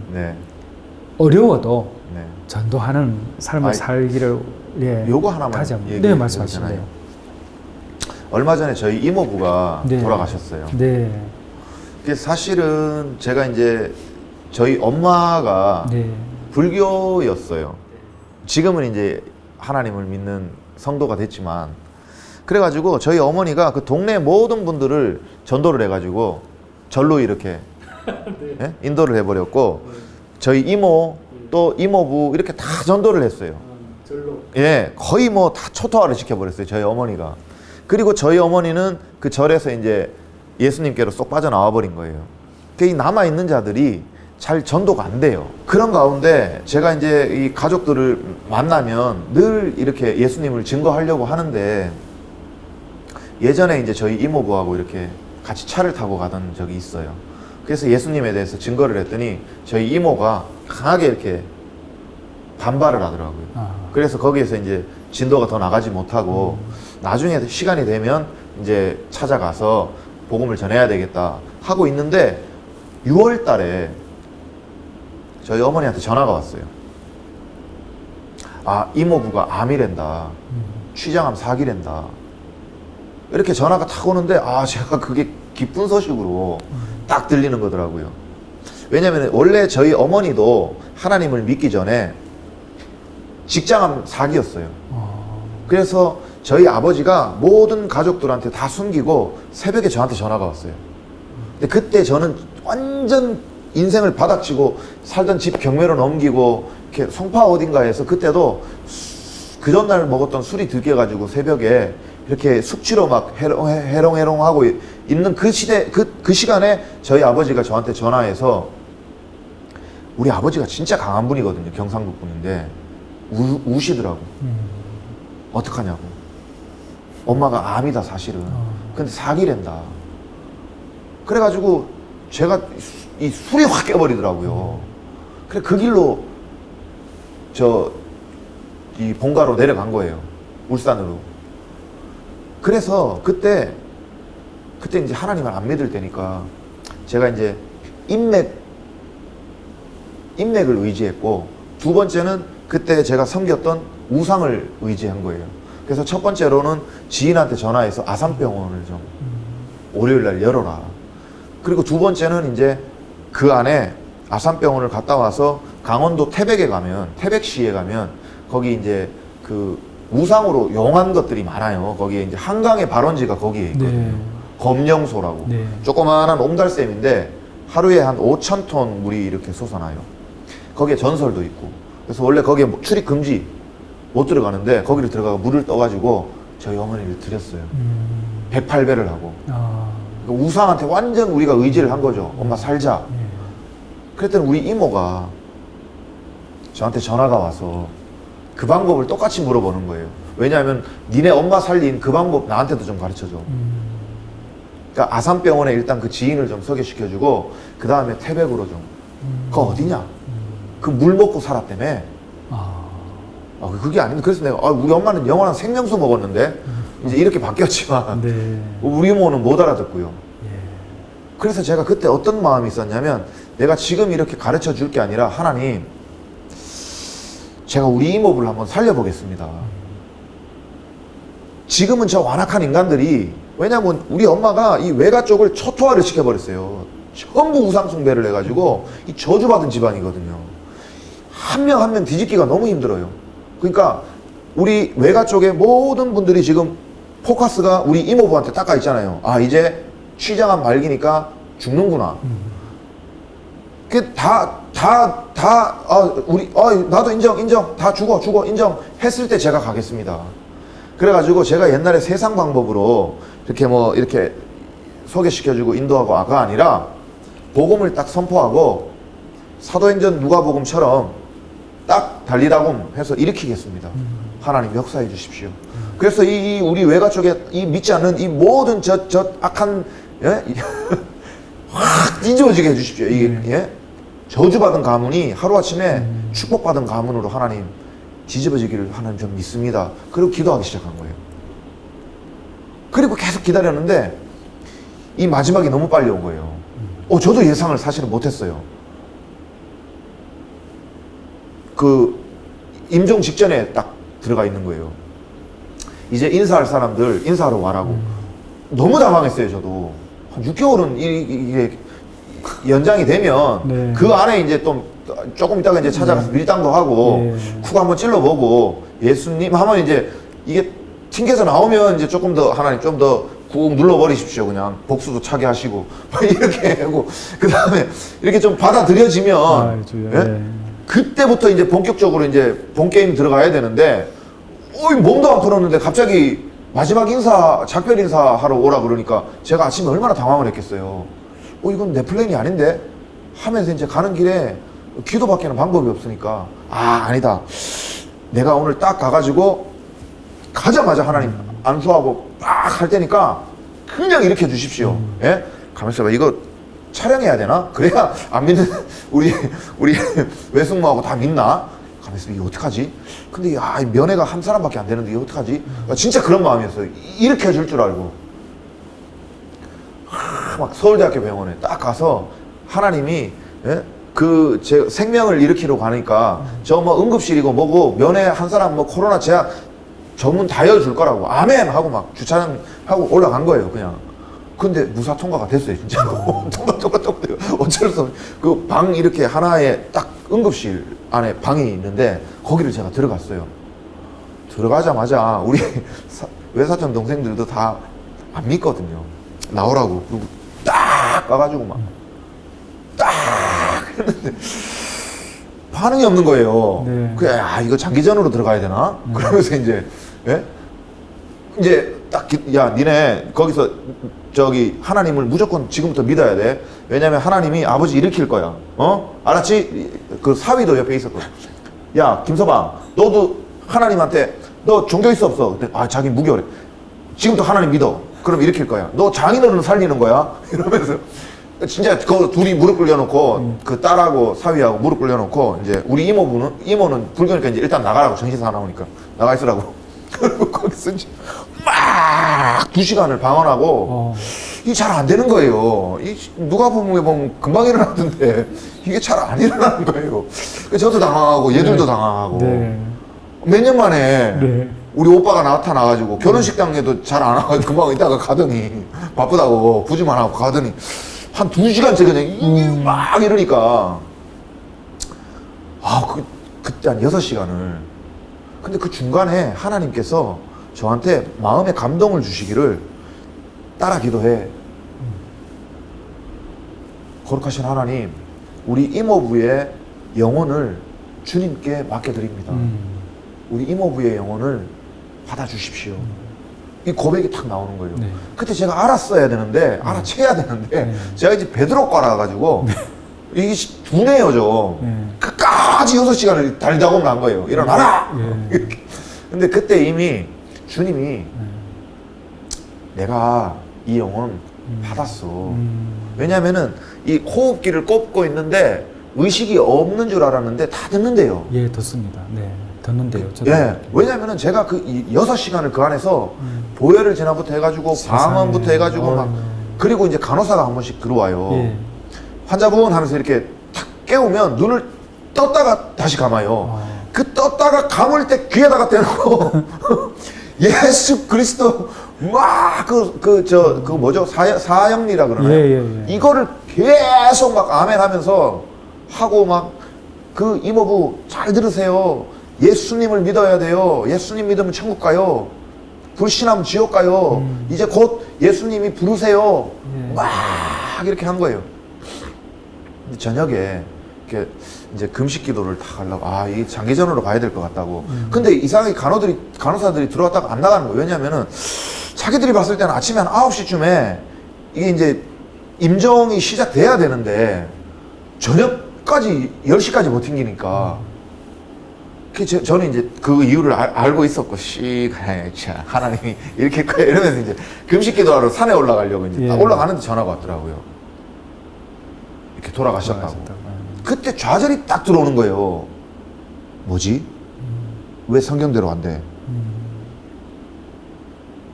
어려워도 전도하는 삶을 살기를 요거 하나만 네, 말씀하시면 돼요. 얼마 전에 저희 이모부가 돌아가셨어요. 네. 사실은 제가 이제 저희 엄마가 불교였어요. 지금은 이제 하나님을 믿는 성도가 됐지만 그래가지고 저희 어머니가 그 동네 모든 분들을 전도를 해가지고 절로 이렇게 인도를 해버렸고 저희 이모 또 이모부 이렇게 다 전도를 했어요. 절로. 거의 뭐 다 초토화를 시켜버렸어요. 저희 어머니가. 그리고 저희 어머니는 그 절에서 이제 예수님께로 쏙 빠져나와 버린 거예요. 이 남아있는 자들이 잘 전도가 안 돼요. 그런 가운데 제가 이제 이 가족들을 만나면 늘 이렇게 예수님을 증거하려고 하는데 예전에 이제 저희 이모부하고 이렇게 같이 차를 타고 가던 적이 있어요. 그래서 예수님에 대해서 증거를 했더니 저희 이모가 강하게 이렇게 반발을 하더라고요. 그래서 거기에서 이제 진도가 더 나가지 못하고 나중에 시간이 되면 이제 찾아가서 복음을 전해야 되겠다 하고 있는데 6월 달에 저희 어머니한테 전화가 왔어요. 이모부가 암이란다. 취장암 4기란다. 이렇게 전화가 탁 오는데 제가 그게 기쁜 소식으로 딱 들리는 거더라고요. 왜냐면 원래 저희 어머니도 하나님을 믿기 전에 직장암 4기였어요. 그래서 저희 아버지가 모든 가족들한테 다 숨기고 새벽에 저한테 전화가 왔어요. 근데 그때 저는 완전 인생을 바닥치고 살던 집 경매로 넘기고 이렇게 송파 어딘가에서 그때도 그 전날 먹었던 술이 들깨가지고 새벽에 이렇게 숙취로 막 해롱해롱하고 있는 그 시대 그 시간에 저희 아버지가 저한테 전화해서 우리 아버지가 진짜 강한 분이거든요. 경상도 분인데 우시더라고. 어떡하냐고. 엄마가 암이다 사실은. 근데 사기랜다. 그래가지고 제가 이 술이 확 깨버리더라고요. 그래 그 길로 이 본가로 내려간 거예요. 울산으로. 그래서 그때 이제 하나님을 안 믿을 때니까 제가 이제 인맥을 의지했고, 두 번째는 그때 제가 섬겼던 우상을 의지한 거예요. 그래서 첫 번째로는 지인한테 전화해서 아산병원을 좀 월요일 날 열어라. 그리고 두 번째는 이제 그 안에 아산병원을 갔다 와서 강원도 태백시에 가면 거기 이제 그 우상으로 용한 것들이 많아요. 거기에 이제 한강의 발원지가 거기에 있거든요. 네. 검령소라고. 네. 조그마한 옹달샘인데 하루에 한 5,000톤 물이 이렇게 솟아나요. 거기에 전설도 있고. 그래서 원래 거기에 출입 금지 못 들어가는데 거기를 들어가서 물을 떠가지고 저희 어머니를 드렸어요. 108배를 하고. 그러니까 우상한테 완전 우리가 의지를 한 거죠. 엄마 살자. 그랬더니 우리 이모가 저한테 전화가 와서 그 방법을 똑같이 물어보는 거예요. 왜냐하면 니네 엄마 살린 그 방법 나한테도 좀 가르쳐줘. 그러니까 아산병원에 일단 그 지인을 좀 소개시켜주고 그 다음에 태백으로 좀. 그거 어디냐? 그 물 먹고 살았다며. 그게 아닌데. 그래서 내가 우리 엄마는 영원한 생명수 먹었는데 이제 이렇게 바뀌었지만 네. 우리 이모는 못 알아듣고요. 예. 그래서 제가 그때 어떤 마음이 있었냐면 내가 지금 이렇게 가르쳐 줄 게 아니라 하나님, 제가 우리 이모부를 한번 살려보겠습니다. 지금은 저 완악한 인간들이, 왜냐면 우리 엄마가 이 외가 쪽을 초토화를 시켜버렸어요. 전부 우상숭배를 해가지고 이 저주받은 집안이거든요. 한 명 한 명 뒤집기가 너무 힘들어요. 그러니까 우리 외가 쪽의 모든 분들이 지금 포커스가 우리 이모부한테 딱 가 있잖아요. 이제 취장한 말기니까 죽는구나. 나도 인정, 다 죽어, 인정 했을 때 제가 가겠습니다. 그래가지고 제가 옛날에 세상 방법으로 이렇게 소개시켜주고 인도하고 아니라 복음을 딱 선포하고 사도행전 누가복음처럼 딱 달리다곰 해서 일으키겠습니다. 하나님 역사해 주십시오. 그래서 이 우리 외가 쪽에 이 믿지 않는 이 모든 저 악한, 확 뒤집어지게 해주십시오. 이게 저주받은 가문이 하루아침에 축복받은 가문으로 하나님 뒤집어지기를 하나님 좀 믿습니다. 그리고 기도하기 시작한 거예요. 그리고 계속 기다렸는데 이 마지막이 너무 빨리 온 거예요. 저도 예상을 사실은 못했어요. 그 임종 직전에 딱 들어가 있는 거예요. 이제 인사할 사람들 인사하러 와라고. 너무 당황했어요. 저도 한 6개월은 이게 연장이 되면 네. 그 안에 이제 또 조금 있다가 이제 찾아가서 밀당도 하고 쿡 한번 찔러보고 예수님 하면 이제 이게 튕겨서 나오면 이제 조금 더 하나님 좀 더 꾹 눌러버리십시오. 그냥 복수도 차게 하시고 이렇게 하고 그 다음에 이렇게 좀 받아들여지면 그때부터 이제 본격적으로 이제 본 게임 들어가야 되는데 몸도 안 풀었는데 갑자기 마지막 인사, 작별 인사 하러 오라 그러니까 제가 아침에 얼마나 당황을 했겠어요. 이건 내 플랜이 아닌데? 하면서 이제 가는 길에 기도밖에는 방법이 없으니까 아니다. 내가 오늘 딱 가가지고 가자마자 하나님 안수하고 딱 할 테니까 그냥 일으켜 주십시오. 예? 가만있어 봐. 이거 촬영해야 되나? 그래야 안 믿는 우리 외숙모하고 다 믿나? 가만있어. 이게 어떡하지? 근데 면회가 한 사람밖에 안 되는데 이게 어떡하지? 진짜 그런 마음이었어요. 일으켜 줄 줄 알고. 막 서울대학교 병원에 딱 가서 하나님이 제 생명을 일으키러 가니까 저 뭐 응급실이고 뭐고 면회 한 사람 뭐 코로나 제약 전문 다 열줄 거라고 아멘 하고 막 주차장하고 올라간 거예요. 그냥 근데 무사 통과가 됐어요, 진짜로. 통과. 어쩔 수 없이. 그 방 이렇게 하나에 딱 응급실 안에 방이 있는데 거기를 제가 들어갔어요. 들어가자마자 우리 외사촌 동생들도 다 안 믿거든요. 나오라고. 그리고 딱 가가지고 막 딱 했는데 반응이 없는 거예요. 네. 그래, 이거 장기전으로 들어가야 되나? 그러면서 이제 딱, 야, 니네 거기서 저기 하나님을 무조건 지금부터 믿어야 돼. 왜냐면 하나님이 아버지 일으킬 거야. 알았지? 그 사위도 옆에 있었거든. 야, 김서방, 너도 하나님한테 너 종교 있어 없어? 그때 자기 무교래. 지금부터 하나님 믿어. 그럼 일으킬 거야. 너 장인어른 살리는 거야. 이러면서 진짜 그 둘이 무릎 꿇려놓고 그 딸하고 사위하고 무릎 꿀려놓고 이제 우리 이모는 불교니까 이제 일단 나가라고, 정신사 나오니까 나가 있으라고. 그리고 거기서 이제 막 2시간을 방언하고 이게 잘 안 되는 거예요. 누가 보면 금방 일어났는데 이게 잘 안 일어나는 거예요. 저도 당황하고 얘들도 당황하고. 네. 몇 년 만에 네. 우리 오빠가 나타나가지고 결혼식장에도 잘 안 와가지고 금방 있다가 가더니 바쁘다고 부지만 하고 가더니 한 2시간째 그냥 막 이러니까 그때 한 6시간을. 근데 그 중간에 하나님께서 저한테 마음의 감동을 주시기를 따라 기도해. 거룩하신 하나님, 우리 이모부의 영혼을 주님께 맡겨드립니다. 우리 이모부의 영혼을 받아주십시오. 이 고백이 탁 나오는 거예요. 네. 그때 제가 알았어야 되는데, 알아채야 되는데, 제가 이제 베드로과라 가지고 이게 둔해요, 좀. 끝까지 6시간을 달다고 난 거예요. 일어나라! 이렇게. 근데 그때 이미 주님이 내가 이 영혼 받았어. 왜냐면은 이 호흡기를 꼽고 있는데 의식이 없는 줄 알았는데 다 듣는데요. 예, 듣습니다. 네, 듣는데요. 저도. 예, 왜냐면은 제가 그 6시간을 그 안에서 보혈을 진화부터 해가지고 방언부터 해가지고 막, 그리고 이제 간호사가 한 번씩 들어와요. 예. 환자분 하면서 이렇게 탁 깨우면 눈을 떴다가 다시 감아요. 그 떴다가 감을 때 귀에다가 대놓고 예수 그리스도 막 그 뭐죠? 사형리라 그러나요? 예. 이거를 계속 막 아멘 하면서 하고 막 그 이모부 잘 들으세요. 예수님을 믿어야 돼요. 예수님 믿으면 천국 가요. 불신하면 지옥 가요. 이제 곧 예수님이 부르세요. 막 이렇게 한 거예요. 근데 저녁에 이렇게 이제 금식 기도를 다 하려고, 이 장기전으로 가야 될 것 같다고. 근데 이상하게 간호사들이 들어왔다가 안 나가는 거예요. 왜냐면은 자기들이 봤을 때는 아침에 한 9시쯤에 이게 이제 임종이 시작돼야 되는데 저녁까지 10시까지 못 튕기니까 저는 이제 그 이유를 알고 있었고, 하나님이 이렇게 거야 이러면서 이제 금식 기도하러 산에 올라가려고 이제 딱 올라가는데 전화가 왔더라고요. 이렇게 돌아가셨다고. 그때 좌절이 딱 들어오는 거예요. 뭐지? 왜 성경대로 안 돼?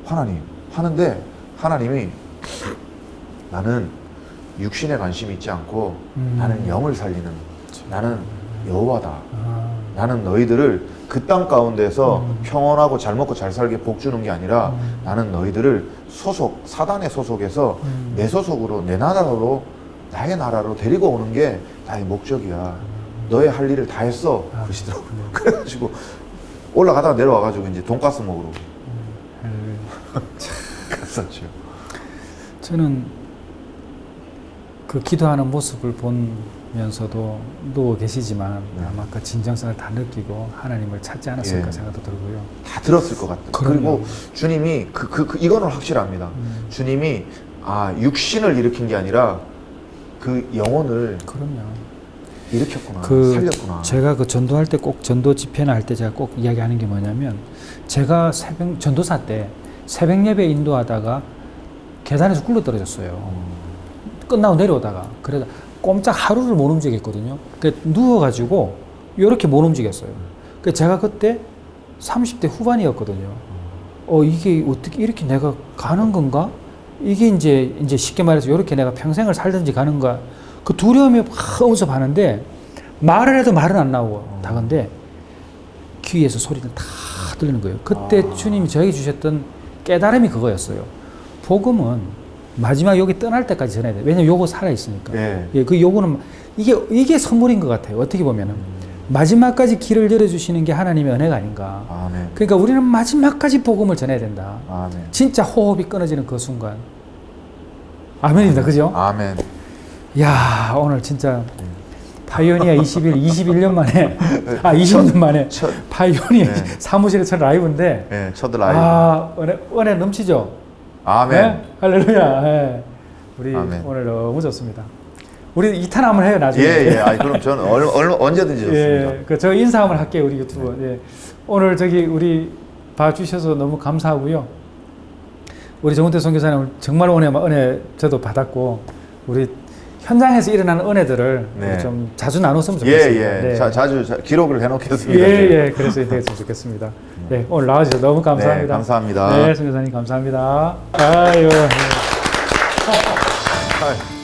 하나님 하는데 하나님이 나는 육신에 관심이 있지 않고 나는 영을 살리는, 나는 여호와다. 나는 너희들을 그 땅 가운데서 평온하고 잘 먹고 잘 살게 복 주는 게 아니라 나는 너희들을 사단의 소속에서 내 소속으로, 내 나라로, 나의 나라로 데리고 오는 게 나의 목적이야. 너의 할 일을 다 했어. 그러시더라고요. 그래가지고 올라가다가 내려와가지고 이제 돈가스 먹으러 갔었죠. 저는 그 기도하는 모습을 보면서도 누워 계시지만 아마 그 진정성을 다 느끼고 하나님을 찾지 않았을까 생각도 들고요. 다 들었을 것 같아요. 그리고 주님이 이거는 확실합니다. 주님이 육신을 일으킨 게 아니라 그 영혼을 일으켰구나, 살렸구나. 제가 그 전도할 때 꼭 전도 집회나 할 때 제가 꼭 이야기하는 게 뭐냐면, 제가 전도사 때 새벽 예배 인도하다가 계단에서 굴러 떨어졌어요. 끝나고 내려오다가. 그래서 꼼짝 하루를 못 움직였거든요. 누워가지고 이렇게 못 움직였어요. 제가 그때 30대 후반이었거든요. 이게 어떻게 이렇게 내가 가는 건가? 이게 이제 쉽게 말해서 이렇게 내가 평생을 살든지 가는가? 그 두려움이 확 응습하는데 말을 해도 말은 안 나오고 다근데 귀에서 소리는 다 들리는 거예요. 그때 주님이 저에게 주셨던 깨달음이 그거였어요. 복음은 마지막 여기 떠날 때까지 전해야 돼. 왜냐면 요거 살아 있으니까. 예. 예, 그 요거는 이게 선물인 것 같아요. 어떻게 보면은 마지막까지 길을 열어주시는 게 하나님의 은혜가 아닌가. 아멘. 그러니까 우리는 마지막까지 복음을 전해야 된다. 아멘. 진짜 호흡이 끊어지는 그 순간. 아멘입니다. 그죠? 아멘. 야, 오늘 진짜 파이오니아 21년 만에 20년 만에 파이오니아 네. 사무실에 첫 라이브인데 예, 첫 라이브. 은혜 넘치죠? 아멘. 네? 할렐루야. 네. 우리 아멘. 오늘 너무 좋습니다. 우리 2탄 한번 해요, 나중에. 예, 예. 아니, 그럼 저는 언제든지 좋습니다. 예, 저 인사 한번 할게요, 우리 유튜브. 예. 오늘 우리 봐주셔서 너무 감사하고요. 우리 정은태 선교사님 정말 은혜 저도 받았고, 우리 현장에서 일어나는 은혜들을 네. 우리 좀 자주 나눴으면 좋겠습니다. 예, 예. 네. 자주 기록을 해놓겠습니다. 예. 그래서 되었으면 좋겠습니다. 네, 오늘 나와주셔서 너무 감사합니다. 네, 감사합니다. 네, 선교사님 감사합니다. 아유. 아유.